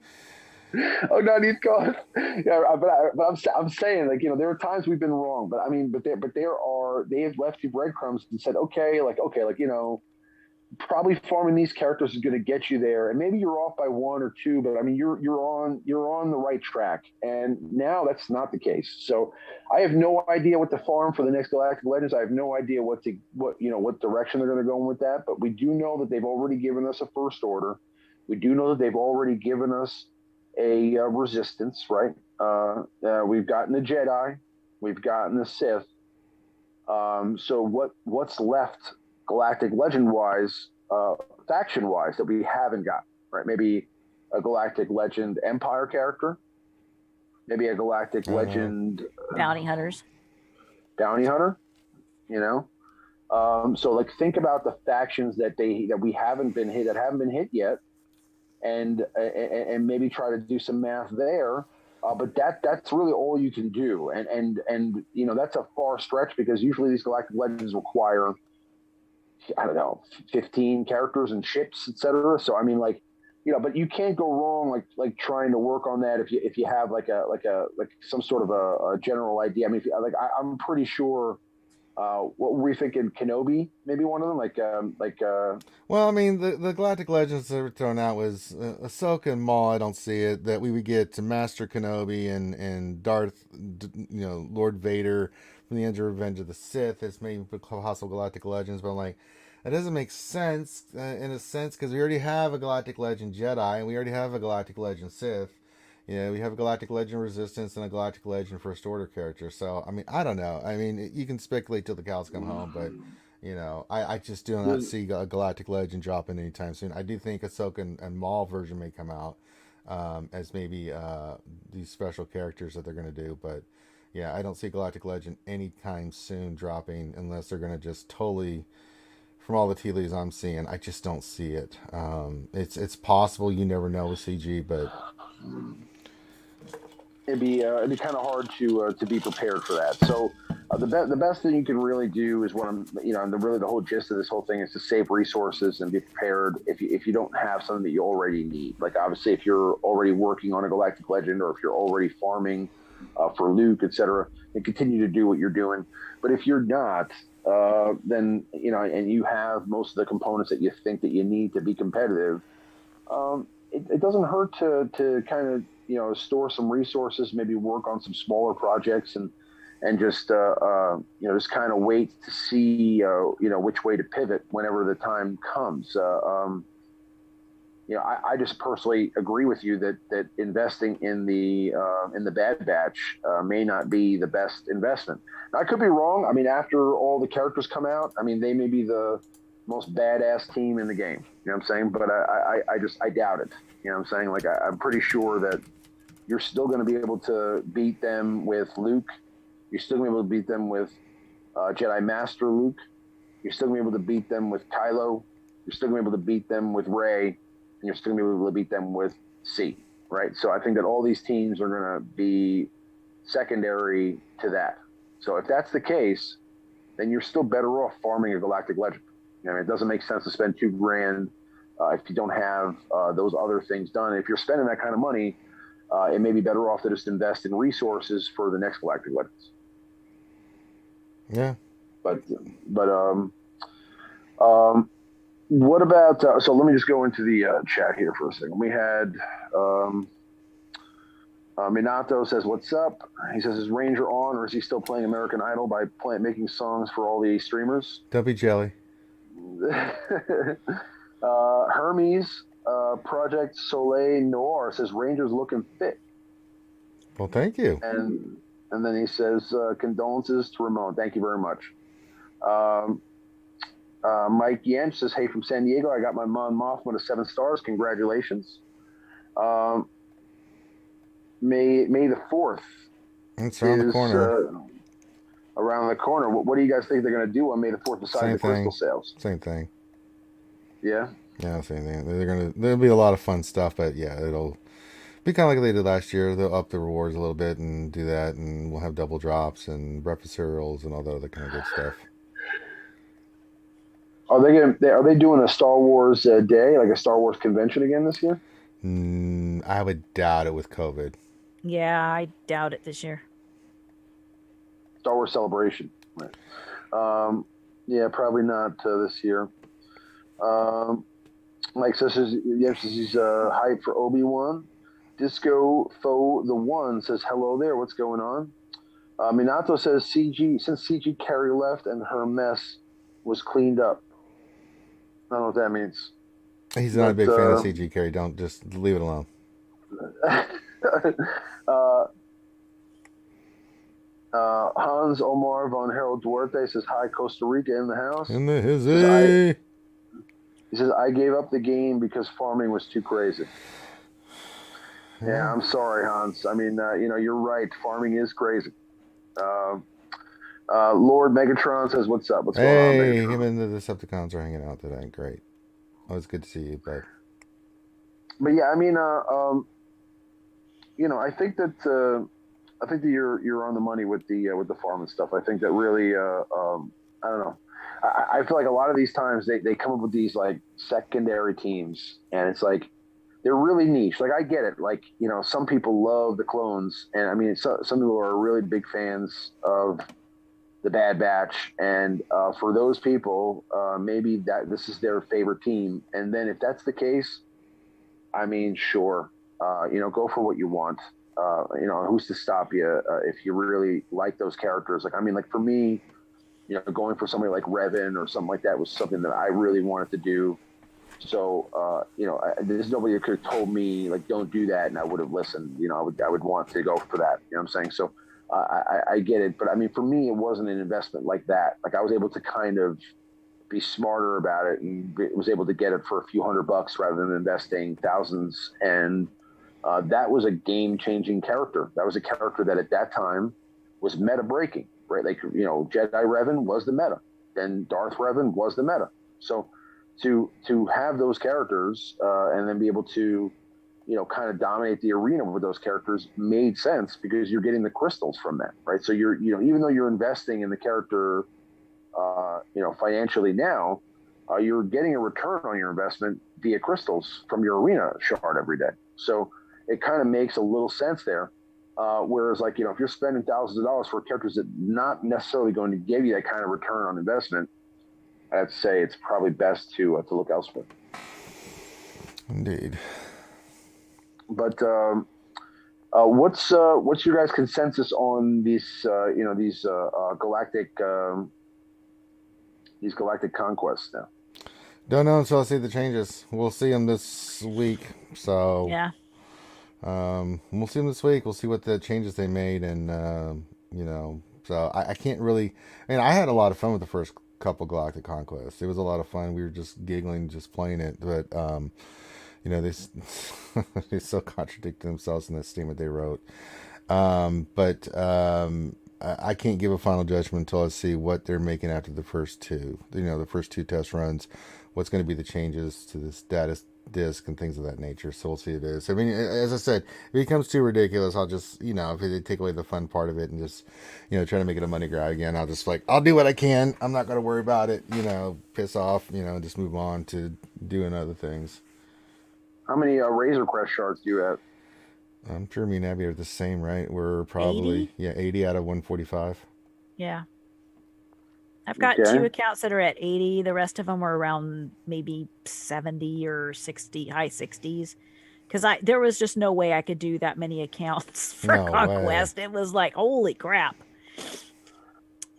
Oh, not Eve Koth. Yeah, but I'm saying, like, there are times we've been wrong, but I mean, but they have left you breadcrumbs and said, okay, probably farming these characters is going to get you there, and maybe you're off by 1 or 2, but I mean, you're on the right track, and now that's not the case. So I have no idea what to farm for the next Galactic Legends. I have no idea what direction they're going to go with that, but we do know that they've already given us a First Order. We do know that they've already given us a Resistance, right? We've gotten the Jedi, we've gotten the Sith. So what's left Galactic Legend wise, faction wise, that we haven't got, right? Maybe a Galactic Legend Empire character, maybe a Galactic Legend bounty hunters, bounty hunter. So like think about the factions that we haven't been hit yet, and maybe try to do some math there. But that's really all you can do, and that's a far stretch, because usually these Galactic Legends require, I don't know, 15 characters and ships, etc. So I mean, like, but you can't go wrong like trying to work on that if you have like some sort of a general idea. I mean, I'm pretty sure. What were we thinking? Kenobi, maybe one of them, Well, I mean, the Galactic Legends that were thrown out was Ahsoka and Maul. I don't see it. That we would get to Master Kenobi and Darth, Lord Vader from the end of Revenge of the Sith. It's maybe possible Galactic Legends, but I'm like, that doesn't make sense in a sense, because we already have a Galactic Legend Jedi and we already have a Galactic Legend Sith. We have a Galactic Legend Resistance and a Galactic Legend First Order character. So, I mean, I don't know. I mean, you can speculate till the cows come home, but, I just do not see a Galactic Legend dropping anytime soon. I do think Ahsoka and Maul version may come out as maybe these special characters that they're going to do. But, yeah, I don't see Galactic Legend anytime soon dropping unless they're going to just totally, from all the tea leaves I'm seeing, I just don't see it. It's possible. You never know with CG, but... It'd be kind of hard to be prepared for that. So the best thing you can really do is the whole gist of this whole thing is to save resources and be prepared if you don't have something that you already need. Like obviously if you're already working on a Galactic Legend, or if you're already farming for Luke, etc., and continue to do what you're doing. But if you're not, then and you have most of the components that you think that you need to be competitive, it doesn't hurt to kind of store some resources, maybe work on some smaller projects, and just just kind of wait to see which way to pivot whenever the time comes. I just personally agree with you that investing in the Bad Batch may not be the best investment. Now, I could be wrong. I mean, after all the characters come out, I mean, they may be the most badass team in the game. You know what I'm saying? But I doubt it. You know what I'm saying? Like, I'm pretty sure that you're still going to be able to beat them with Luke. You're still going to be able to beat them with Jedi Master Luke. You're still going to be able to beat them with Kylo. You're still going to be able to beat them with Rey. And you're still going to be able to beat them with C, right? So I think that all these teams are going to be secondary to that. So if that's the case, then you're still better off farming a Galactic Legend. I mean, it doesn't make sense to spend $2,000 if you don't have those other things done. If you're spending that kind of money, it may be better off to just invest in resources for the next Galactic Legends. Yeah. But what about, so let me just go into the chat here for a second. We had Minato says, what's up? He says, is Ranger on, or is he still playing American Idol by making songs for all the streamers? Don't be jelly. Hermes, Project Soleil Noir says, Ranger's looking fit. Well, thank you. And then he says, condolences to Ramon. Thank you very much. Mike Yench says, hey, from San Diego, I got my Mon Mothma to 7 stars. Congratulations. May the 4th. It's around the corner. Around the corner. What do you guys think they're going to do on May the 4th besides the crystal sales? Same thing. Yeah? Yeah, same thing. There'll be a lot of fun stuff, but yeah, it'll be kind of like they did last year. They'll up the rewards a little bit and do that, and we'll have double drops and breakfast cereals and all that other kind of good stuff. Are they doing a Star Wars day, like a Star Wars convention again this year? I would doubt it with COVID. Yeah, I doubt it this year. Star Wars Celebration. Right. Yeah, probably not this year. Mike says he's hyped for Obi-Wan. Disco Fo the One says, hello there, what's going on? Minato says, since CG Carrie left and her mess was cleaned up. I don't know what that means. He's not a big fan of CG Carrie. Don't, just leave it alone. Hans Omar von Harold Duarte says, hi, Costa Rica in the house. In the hizzy. He says, I gave up the game because farming was too crazy. Yeah, I'm sorry, Hans. I mean, you're right. Farming is crazy. Lord Megatron says, what's up? What's going on, Megatron? Hey, him and the Decepticons are hanging out today. Great. Always good to see you, but yeah, I mean, I think that you're on the money with the farm and stuff. I think that really, I don't know. I feel like a lot of these times they come up with these like secondary teams, and it's like they're really niche. Like, I get it. Like, some people love the clones, and I mean, some people are really big fans of the Bad Batch, and for those people, maybe that this is their favorite team. And then if that's the case, I mean, sure, go for what you want. Who's to stop you if you really like those characters? Like, I mean, like for me, going for somebody like Revan or something like that was something that I really wanted to do. So, there's nobody that could have told me like, don't do that, and I would have listened. I would want to go for that. You know what I'm saying? So. I get it, but I mean, for me, it wasn't an investment like that. Like, I was able to kind of be smarter about it, and was able to get it for a few $100 rather than investing thousands. And that was a game-changing character. That was a character that at that time was meta-breaking, right? Like, Jedi Revan was the meta, then Darth Revan was the meta. So to have those characters and then be able to kind of dominate the arena with those characters made sense because you're getting the crystals from that, right? So you're, even though you're investing in the character, financially now, you're getting a return on your investment via crystals from your arena shard every day. So it kind of makes a little sense there. Whereas, like, if you're spending thousands of dollars for characters that not necessarily going to give you that kind of return on investment, I'd say it's probably best to look elsewhere. Indeed. But what's your guys' consensus on these galactic conquests now? Don't know until I see the changes. We'll see them this week. So Yeah. We'll see them this week. We'll see what the changes they made, and so I can't really. I mean, I had a lot of fun with the first couple Galactic Conquests. It was a lot of fun. We were just giggling, just playing it, but they they so contradict themselves in the statement they wrote. I can't give a final judgment until I see what they're making after the first two. The first two test runs. What's going to be the changes to this data disk and things of that nature. So we'll see what it is. I mean, as I said, if it becomes too ridiculous, I'll just, if they take away the fun part of it and just, try to make it a money grab again, I'll just I'll do what I can. I'm not going to worry about it, piss off, just move on to doing other things. How many Razor Crest shards do you have? I'm sure me and Abby are the same, right? We're probably 80 out of 145. Yeah. I've got 2 accounts that are at 80. The rest of them are around maybe 70 or 60, high 60s. Because there was just no way I could do that many accounts for Conquest. Way. It was like, holy crap.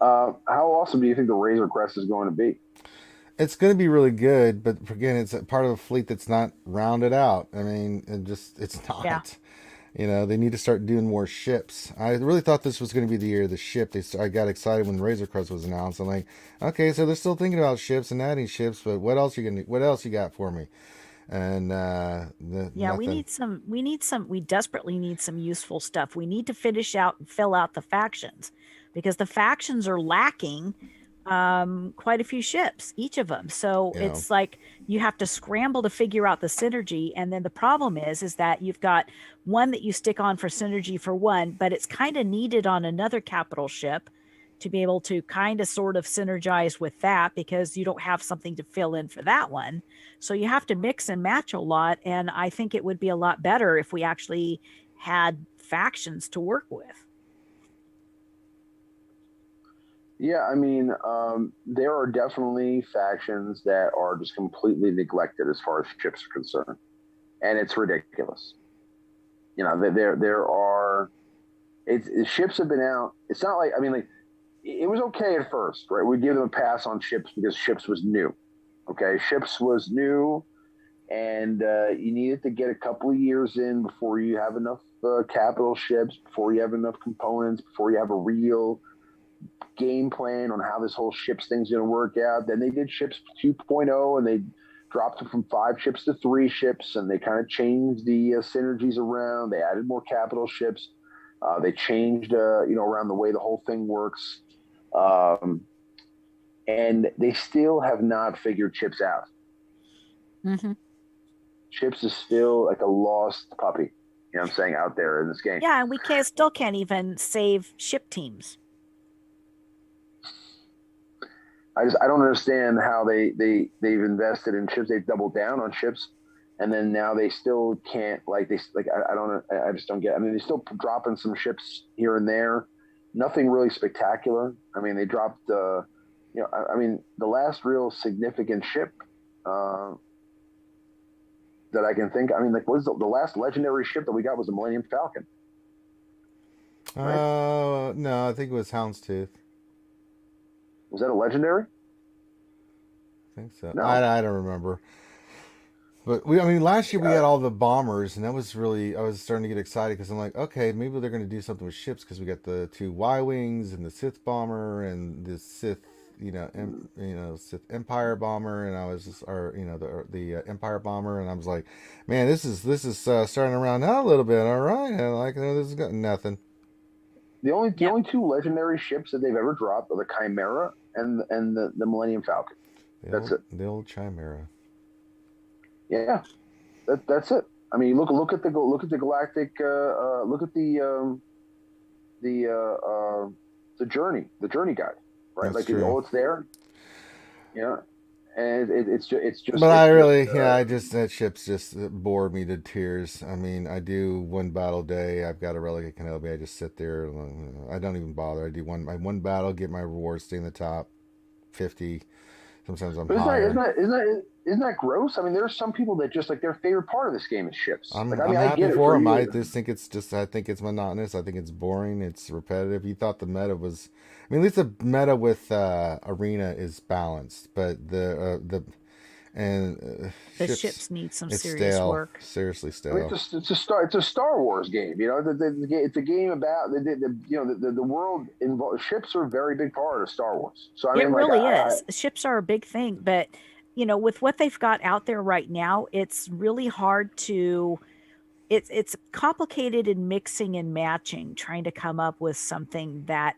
How awesome do you think the Razor Crest is going to be? It's going to be really good, but again, it's a part of a fleet that's not rounded out. I mean, it's not. Yeah. They need to start doing more ships. I really thought this was going to be the year of the ship. I got excited when Razor Crest was announced. I'm like, okay, so they're still thinking about ships and adding ships, but what else you got for me? And nothing. We desperately need some useful stuff. We need to finish out and fill out the factions, because the factions are lacking quite a few ships, each of them. So it's like you have to scramble to figure out the synergy. And then the problem is that you've got one that you stick on for synergy for one, but it's kind of needed on another capital ship to be able to kind of sort of synergize with that, because you don't have something to fill in for that one. So you have to mix and match a lot. And I think it would be a lot better if we actually had factions to work with. Yeah, I mean, there are definitely factions that are just completely neglected as far as ships are concerned, and it's ridiculous. There are, ships have been out. It's not like, it was okay at first, right? We give them a pass on ships because ships was new. Okay, ships was new, and you needed to get a couple of years in before you have enough capital ships, before you have enough components, before you have a real game plan on how this whole ships thing's going to work out. Then they did ships 2.0, and they dropped it from 5 ships to 3 ships, and they kind of changed the synergies around. They added more capital ships. They changed, around the way the whole thing works. And they still have not figured ships out. Mm-hmm. Ships is still like a lost puppy, you know what I'm saying, out there in this game. Yeah, and we still can't even save ship teams. I don't understand how they've invested in ships. They've doubled down on ships, and then now they still can't. I just don't get. They're still dropping some ships here and there. Nothing really spectacular. They dropped. The last real significant ship that I can think. What was the last legendary ship that we got was the Millennium Falcon. Right? No, I think it was Houndstooth. Was that a legendary? I think so. No. I don't remember. But last year we had all the bombers, and that was really, I was starting to get excited because I'm like, okay, maybe they're going to do something with ships, because we got the 2 Y-Wings and the Sith bomber and the Sith, Sith Empire bomber, and I was just, the Empire bomber, and I was like, man, this is starting to round out a little bit. All right, this has got nothing. The only 2 legendary ships that they've ever dropped are the Chimera and the Millennium Falcon. That's it. The old Chimera. Yeah, that's it. Look at the Galactic. Look at the journey guide, right? That's true. It's there. Yeah, and it's just. But I really, I just that ship's just bored me to tears. I mean, I do one battle day. I've got a relic at Kenobi. I just sit there. I don't even bother. I do one battle, get my reward, stay in the top 50. Sometimes I'm higher. Isn't that gross? I mean, there are some people that just like their favorite part of this game is ships. I'm I happy get it for them. you. I just think I think it's monotonous. I think it's boring. It's repetitive. You thought the meta was, I mean, at least the meta with Arena is balanced, but the ships need some it's serious stale. work. Seriously stale. I mean, it's a Star Wars game. You know, it's a game about the world involved. Ships are a very big part of Star Wars. So I mean, it really is. Ships are a big thing, but you know, with what they've got out there right now, it's really hard to. It's complicated in mixing and matching, trying to come up with something that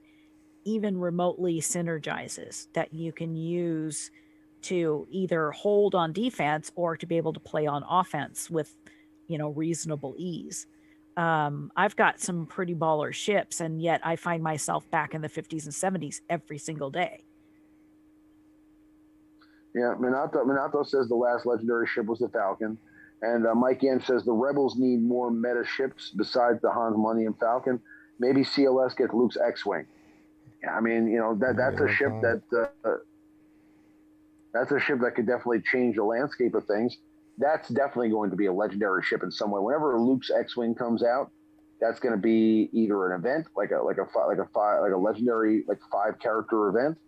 even remotely synergizes that you can use to either hold on defense or to be able to play on offense with, you know, reasonable ease. I've got some pretty baller ships, and yet I find myself back in the 50s and 70s every single day. Yeah, Minato says the last legendary ship was the Falcon. And Mike Ann says the Rebels need more meta ships besides the Han, Millennium Falcon. Maybe CLS gets Luke's X-Wing. Yeah, I mean, you know, that's a ship that could definitely change the landscape of things. That's definitely going to be a legendary ship in some way. Whenever Luke's X-Wing comes out, that's going to be either an event like a legendary 5-character event,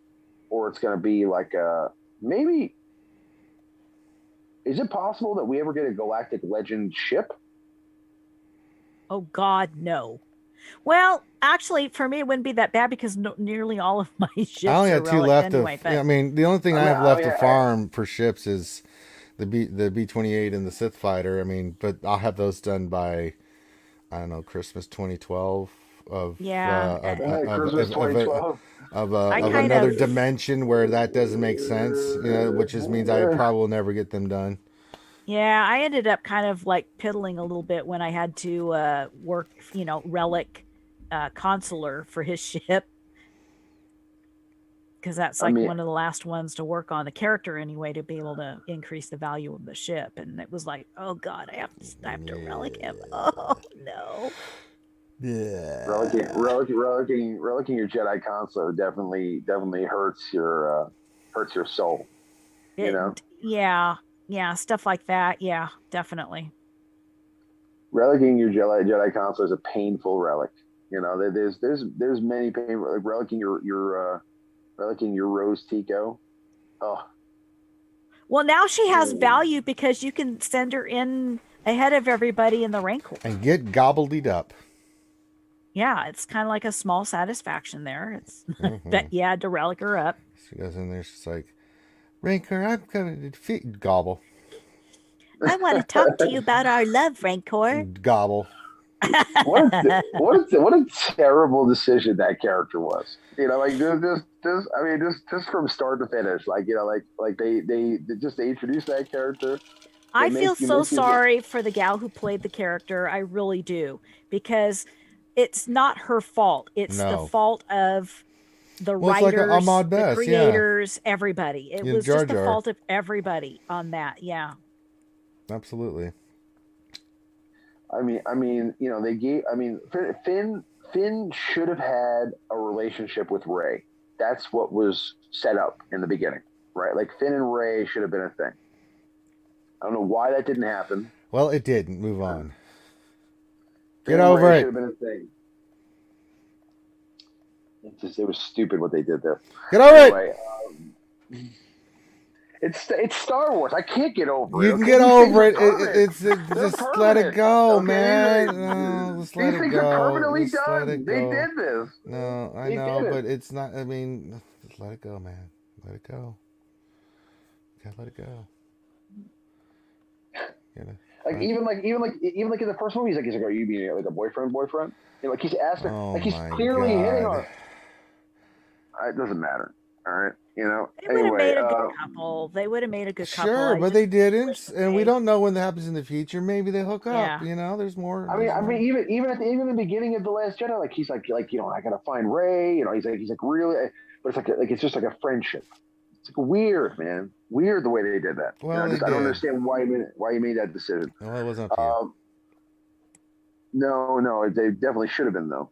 or it's going to be like a maybe. Is it possible that we ever get a Galactic Legend ship? Oh God, no. Well, actually, for me, it wouldn't be that bad because nearly all of my ships. I only had 2 left. Anyway, I mean, the only thing I have left to farm for ships is the B-28 and the Sith Fighter. I mean, but I'll have those done by, I don't know, Christmas 2012 of Christmas 2012 of another dimension where that doesn't make sense. You know, which just means I probably will never get them done. Yeah, I ended up kind of like piddling a little bit when I had to work, you know, Relic Consular for his ship. Because that's like one of the last ones to work on the character anyway, to be able to increase the value of the ship. And it was like, oh God, I have to relic him. Oh no. Yeah. Relicing your Jedi Consular definitely hurts your soul. You know? Yeah, stuff like that. Yeah, definitely. Relicking your Jedi Consular is a painful relic. You know, there's many painful, like relicking your Rose Tico. Oh. Well, now she has value because you can send her in ahead of everybody in the Rancor and get gobbled up. Yeah, it's kind of like a small satisfaction there. It's that you had to relic her up. She goes in there. She's like, Rancor, I'm coming to defeat Gobble. I want to talk to you about our love, Rancor. Gobble. What a terrible decision that character was. You know, like just from start to finish. Like, you know, like they introduced that character. I feel so sorry for the gal who played the character. I really do, because it's not her fault. It's the fault of the writers, like the creators, everybody. It was just the fault of everybody on that. Yeah. Absolutely. I mean, you know, Finn should have had a relationship with Rey. That's what was set up in the beginning, right? Like Finn and Rey should have been a thing. I don't know why that didn't happen. Well, it didn't. Move on. Get over it. Should have been a thing. It was stupid what they did there. Get over it. It's Star Wars. I can't get over it. You can get over it. It's just let it go, man. Just let it go. Are permanently done. They did this. No, I know, but it's not. I mean, just let it go, man. Let it go. You gotta let it go. You know, like even in the first movie, he's like, are you being like a boyfriend? You know, like he's asking, like he's clearly hitting on. It doesn't matter. All right. You know, they would have made a good couple. They would have made a good couple. Sure, but they didn't, and we don't know when that happens in the future. Maybe they hook up. Yeah. You know, there's more. I mean, even at the beginning of the Last Jedi, like he's like you know, I gotta find Rey. You know, he's like really, but it's like it's just like a friendship. It's like weird, man. Weird the way they did that. Well, I don't understand why you made that decision. Well, it wasn't up to you. No, they definitely should have been though.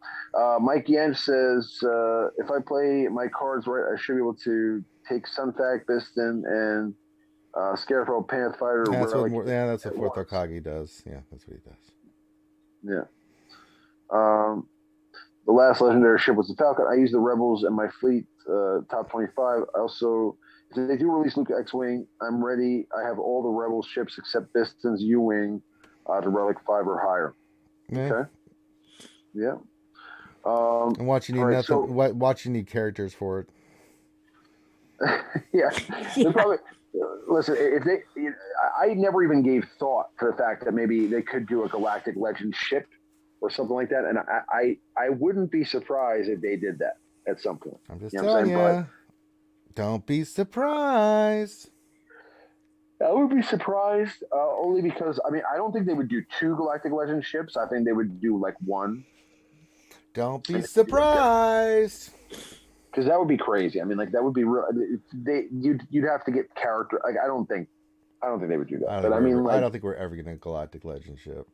Mike Yen says, if I play my cards right, I should be able to take Sunfac, Biston, and Scarecrow, Panther. That's what Fourth Okage does. Yeah, that's what he does. Yeah. The last legendary ship was the Falcon. I use the Rebels in my fleet, top 25. Also, if they do release Luke X-Wing, I'm ready. I have all the Rebel ships except Biston's U-Wing to Relic 5 or higher. Yeah. Okay. Yeah. And watch you need right, nothing. Watch you need characters for it. Yeah. Probably, listen, if they, I never even gave thought to the fact that maybe they could do a Galactic Legend ship or something like that, and I wouldn't be surprised if they did that at some point. I'm just telling you, don't be surprised. I would be surprised only because I don't think they would do 2 Galactic Legend ships. I think they would do like 1. Don't be surprised. Because that would be crazy. That would be real. You'd have to get character. Like I don't think they would do that. But I don't think we're ever getting a Galactic Legend ship.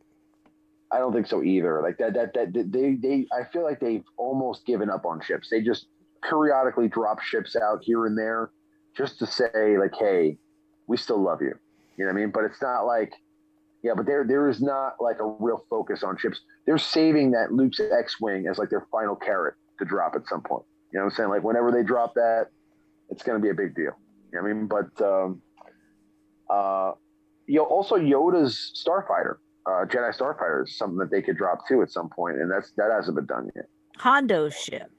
I don't think so either. Like that they I feel like they've almost given up on ships. They just periodically drop ships out here and there just to say like, hey, we still love you. You know what I mean? But it's not like, yeah, but there is not like a real focus on ships. They're saving that Luke's X-Wing as like their final carrot to drop at some point. You know what I'm saying? Like whenever they drop that, it's going to be a big deal. You know what I mean? But also Yoda's Starfighter, Jedi Starfighter is something that they could drop too at some point, and that hasn't been done yet. Hondo's ship.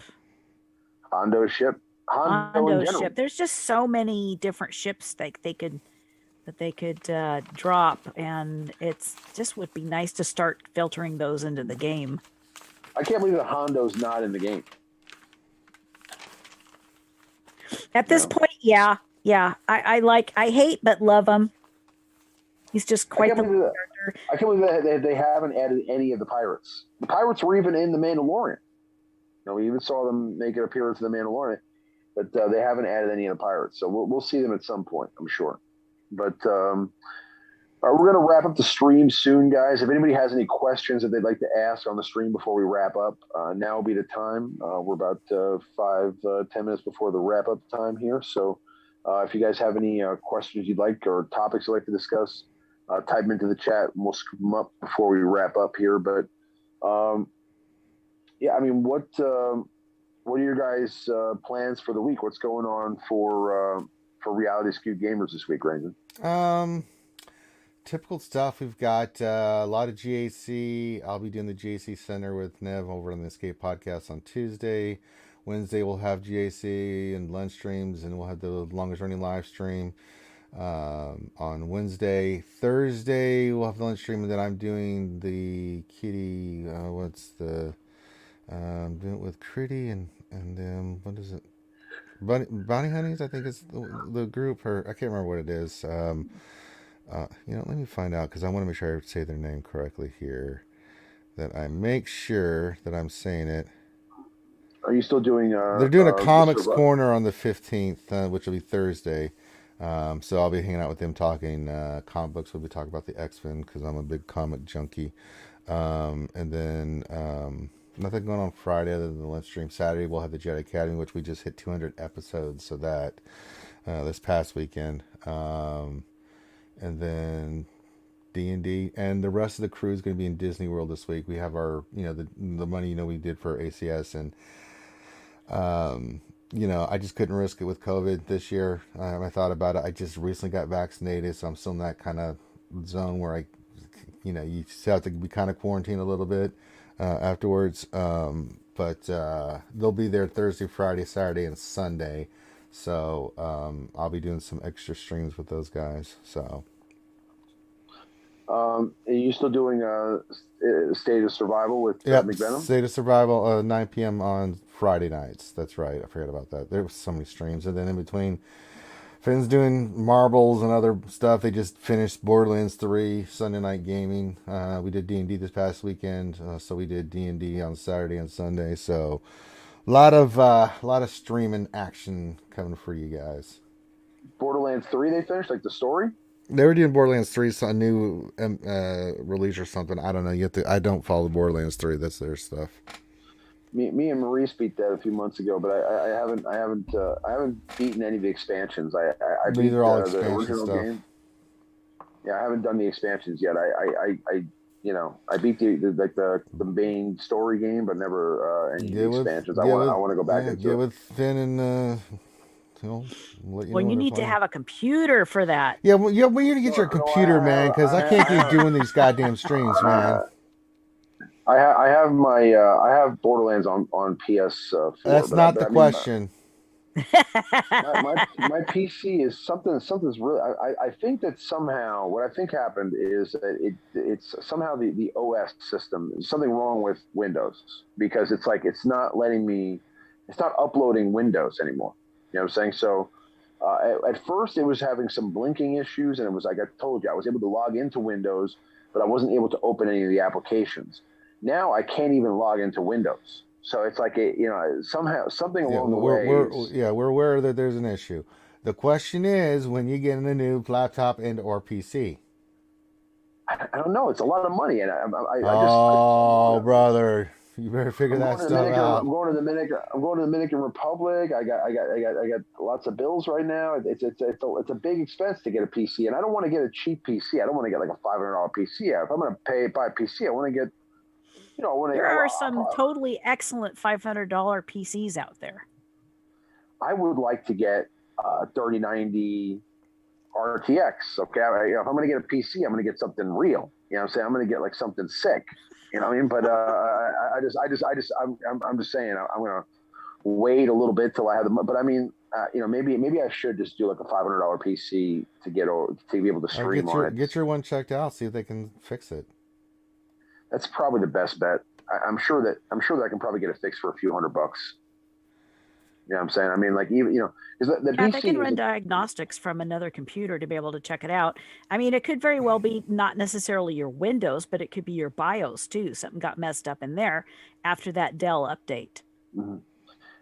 Hondo ship. There's just so many different ships that they could drop, and it's just would be nice to start filtering those into the game. I can't believe that Hondo's not in the game. At this point, yeah. I hate but love him. He's just quite the character. I can't believe that they haven't added any of the pirates. The pirates were even in The Mandalorian. We even saw them make an appearance in The Mandalorian, but they haven't added any of the pirates. So we'll see them at some point, I'm sure. But we're going to wrap up the stream soon, guys. If anybody has any questions that they'd like to ask on the stream before we wrap up, now will be the time. We're about 5-10 minutes before the wrap-up time here. So if you guys have any questions you'd like or topics you'd like to discuss, type them into the chat, and we'll scoop them up before we wrap up here. But yeah, what are your guys' plans for the week? What's going on for Reality Skewed Gamers this week, Ranger? Typical stuff. We've got a lot of GAC. I'll be doing the GAC Center with Nev over on the Escape Podcast on Tuesday. Wednesday we'll have GAC and lunch streams, and we'll have the longest running live stream on Wednesday. Thursday we'll have the lunch stream, and then I'm doing the kitty. I'm doing it with Critty and what is it? Bounty Honeys, I think is the group, or I can't remember what it is. Let me find out, because I want to make sure I say their name correctly here. That I make sure that I'm saying it. Are you still doing? They're doing a comics corner on the 15th, which will be Thursday. So I'll be hanging out with them talking comic books. We'll be talking about the X-Men because I'm a big comic junkie. And then nothing going on Friday other than the lunch stream. Saturday we'll have the Jedi Academy, which we just hit 200 episodes of that this past weekend. And then D&D, and the rest of the crew is going to be in Disney World this week. We have our, the money, we did for ACS, and I just couldn't risk it with COVID this year. I thought about it. I just recently got vaccinated, so I'm still in that kind of zone where you still have to be kind of quarantined a little bit afterwards. But they'll be there Thursday, Friday, Saturday, and Sunday. So I'll be doing some extra streams with those guys. So. Are you still doing State of Survival with McVenom? State of Survival, 9 p.m. on Friday nights. That's right. I forgot about that. There was so many streams. And then in between, Finn's doing marbles and other stuff. They just finished Borderlands 3 Sunday night gaming. We did D&D this past weekend. So we did D&D on Saturday and Sunday. So a lot of streaming action coming for you guys. Borderlands 3 they finished, like the story? They were doing Borderlands 3, so a new release or something. I don't know. I don't follow Borderlands 3. That's their stuff. Me and Maurice beat that a few months ago, but I haven't beaten any of the expansions. I beat These are all the expansion original stuff. game. Yeah, I haven't done the expansions yet. I beat the main story game, but never any of the expansions. I want to go back into get it. with Finn and let you know You need to have a computer for that. Yeah, well, we need to get your computer, man, because I can't keep doing these goddamn streams, man. I have Borderlands on PS4. That's not the question. My PC is something's really. I think that somehow what I think happened is that it's somehow the OS system, something wrong with Windows, because it's like it's not uploading Windows anymore. You know what I'm saying? So at first it was having some blinking issues, and it was like I told you, I was able to log into Windows, but I wasn't able to open any of the applications. Now I can't even log into Windows. So it's like somehow something along the way. We're aware that there's an issue. The question is when you get a new laptop and or PC. I don't know. It's a lot of money, and brother, you better figure that stuff out. I'm going to the Dominican Republic. I got lots of bills right now. It's a big expense to get a PC, and I don't want to get a cheap PC. I don't want to get like a $500 PC. If I'm going to buy a PC, I want to get. There are some totally excellent $500 PCs out there. I would like to get 3090 RTX. Okay, if I'm going to get a PC, I'm going to get something real. You know what I'm saying? I'm going to get like something sick. You know what I mean? But I'm just saying I'm going to wait a little bit till I have the. But I mean, maybe I should just do like a $500 PC to be able to stream on it. Get your one checked out. See if they can fix it. That's probably the best bet. I'm sure that I can probably get it fixed for a few $100. You know what I'm saying? I mean, like even because the PC they can run diagnostics from another computer to be able to check it out. I mean, it could very well be not necessarily your Windows, but it could be your BIOS too. Something got messed up in there after that Dell update. Mm-hmm.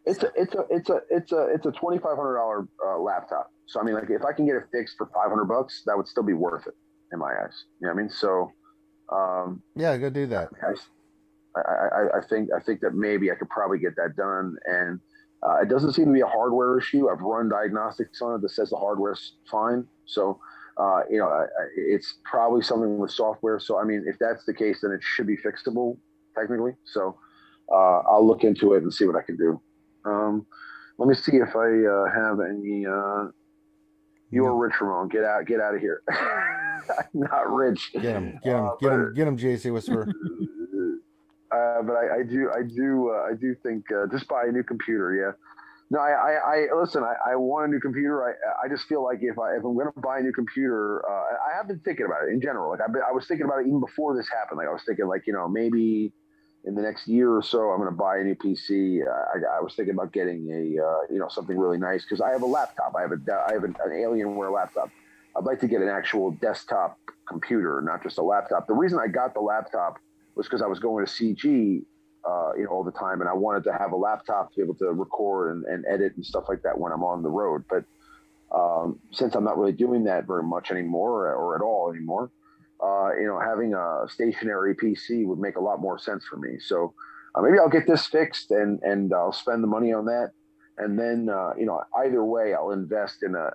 It's a $2,500 laptop. So I mean, like if I can get it fixed for $500, that would still be worth it in my eyes. You know what I mean? So. Yeah, go do that. I think that maybe I could probably get that done, and it doesn't seem to be a hardware issue. I've run diagnostics on it that says the hardware's fine. So, it's probably something with software. So, I mean, if that's the case, then it should be fixable technically. So, I'll look into it and see what I can do. Let me see if I have any. You're rich, Ramon. Get out of here. Not rich. Get him, JC Whisperer. But I do think just buy a new computer. Yeah. No, I listen. I want a new computer. I just feel like if I'm going to buy a new computer, I have been thinking about it in general. Like I was thinking about it even before this happened. Like I was thinking like maybe in the next year or so I'm going to buy a new PC. I was thinking about getting a something really nice because I have a laptop. I have an Alienware laptop. I'd like to get an actual desktop computer, not just a laptop. The reason I got the laptop was because I was going to CG, all the time, and I wanted to have a laptop to be able to record and edit and stuff like that when I'm on the road. But since I'm not really doing that very much anymore, or at all anymore, having a stationary PC would make a lot more sense for me. So maybe I'll get this fixed and I'll spend the money on that, and then either way, I'll invest in a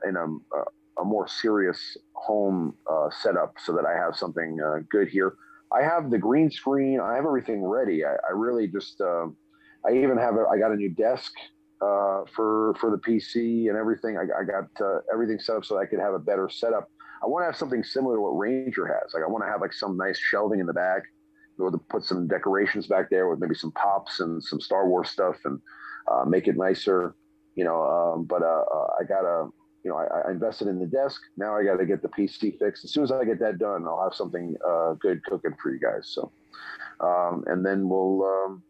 more serious home setup so that I have something good here. I have the green screen. I have everything ready. I really just I even have I got a new desk for the PC and everything. I got everything set up so I could have a better setup. I want to have something similar to what Ranger has. Like I want to have like some nice shelving in the back, be able to put some decorations back there with maybe some pops and some Star Wars stuff and make it nicer. But I gotta. I invested in the desk. Now I got to get the PC fixed. As soon as I get that done, I'll have something good cooking for you guys. So, and then we'll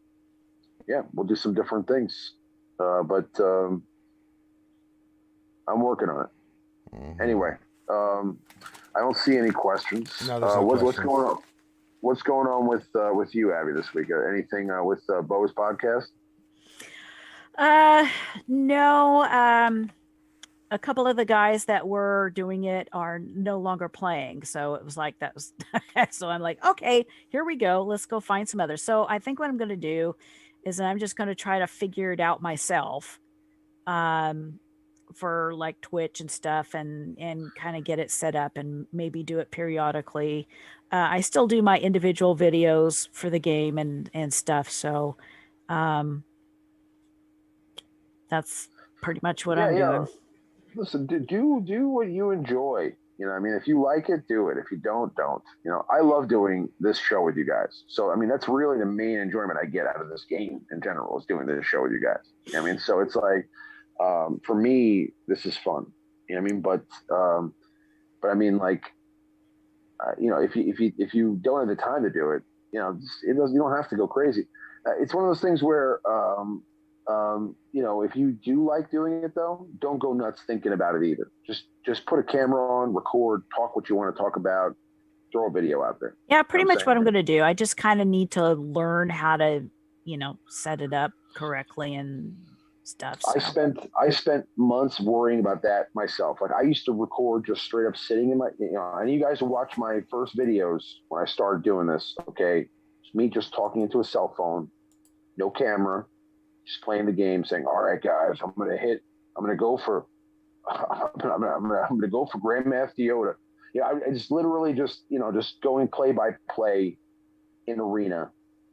do some different things. But I'm working on it. Mm-hmm. Anyway, I don't see any questions. No, what's going on? What's going on with you, Abby, this week? Anything with Boba's podcast? No. a couple of the guys that were doing it are no longer playing. So it was like, that was, so I'm like, okay, here we go. Let's go find some others. So I think what I'm going to do is I'm just going to try to figure it out myself. For like Twitch and stuff, and kind of get it set up and maybe do it periodically. I still do my individual videos for the game and stuff. So that's pretty much what I'm doing. Listen, do what you enjoy. You know, I mean, if you like it, do it. If you don't. You know, I love doing this show with you guys. So, I mean, that's really the main enjoyment I get out of this game in general, is doing this show with you guys. You know what I mean? So it's like, for me, this is fun. You know what I mean? But I mean, like, you know, if you don't have the time to do it, you know, you don't have to go crazy. It's one of those things where, you know, if you do like doing it though, don't go nuts thinking about it either. Just put a camera on, record, talk what you want to talk about, throw a video out there. Yeah, pretty much what I'm going to do. I just kind of need to learn how to, you know, set it up correctly and stuff. So. I spent months worrying about that myself. Like, I used to record just straight up sitting in my, you know, and you guys will watch my first videos when I started doing this. Okay. It's me just talking into a cell phone, no camera, just playing the game, saying, all right, guys, I'm going to go for Grandmaster Yoda. Yeah. I just literally just going play by play in arena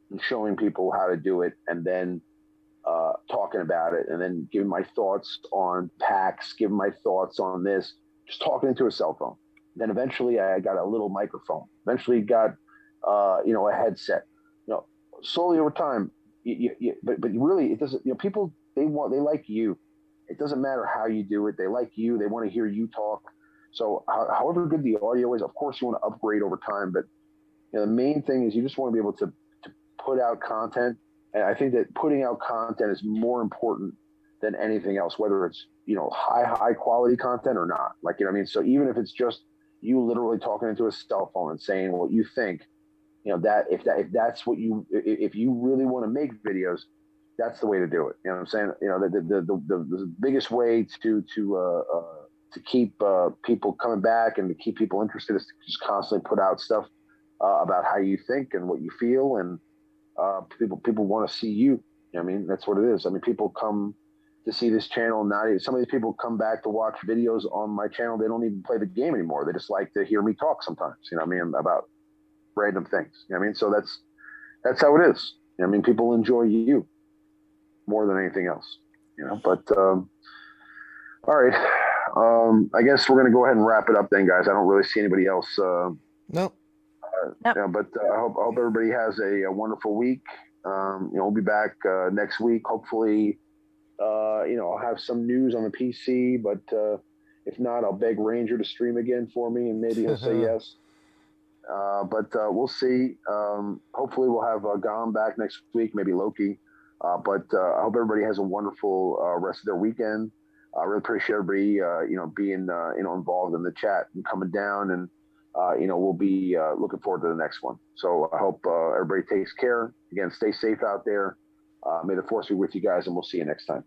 and showing people how to do it. And then, talking about it, and then giving my thoughts on packs, giving my thoughts on this, just talking into a cell phone. Then eventually I got a little microphone, eventually got, you know, a headset, you know, slowly over time. But really it doesn't, you know, people, they like you. It doesn't matter how you do it. They like you. They want to hear you talk. So however good the audio is, of course you want to upgrade over time, but you know, the main thing is you just want to be able to put out content. And I think that putting out content is more important than anything else, whether it's, you know, high quality content or not. Like, you know what I mean? So even if it's just you literally talking into a cell phone and saying what you think, you know, that if that's what if you really want to make videos, that's the way to do it. You know what I'm saying? You know, the biggest way to keep people coming back and to keep people interested is to just constantly put out stuff about how you think and what you feel, and people want to see you. You know what I mean? That's what it is. I mean, people come to see this channel. Some of these people come back to watch videos on my channel. They don't even play the game anymore. They just like to hear me talk sometimes, you know what I mean, about random things. You know what I mean? So that's how it is. You know what I mean? People enjoy you more than anything else, you know, but, all right. I guess we're going to go ahead and wrap it up then, guys. I don't really see anybody else. Nope. Yep. Yeah, but I hope everybody has a wonderful week. You know, we'll be back next week. Hopefully, you know, I'll have some news on the PC, but if not, I'll beg Ranger to stream again for me, and maybe he'll say yes. But we'll see. Hopefully, we'll have Gom back next week, maybe Loki. But I hope everybody has a wonderful rest of their weekend. I really appreciate everybody, you know, being you know, involved in the chat and coming down, and you know, we'll be looking forward to the next one. So I hope everybody takes care. Again, stay safe out there. May the force be with you guys, and we'll see you next time.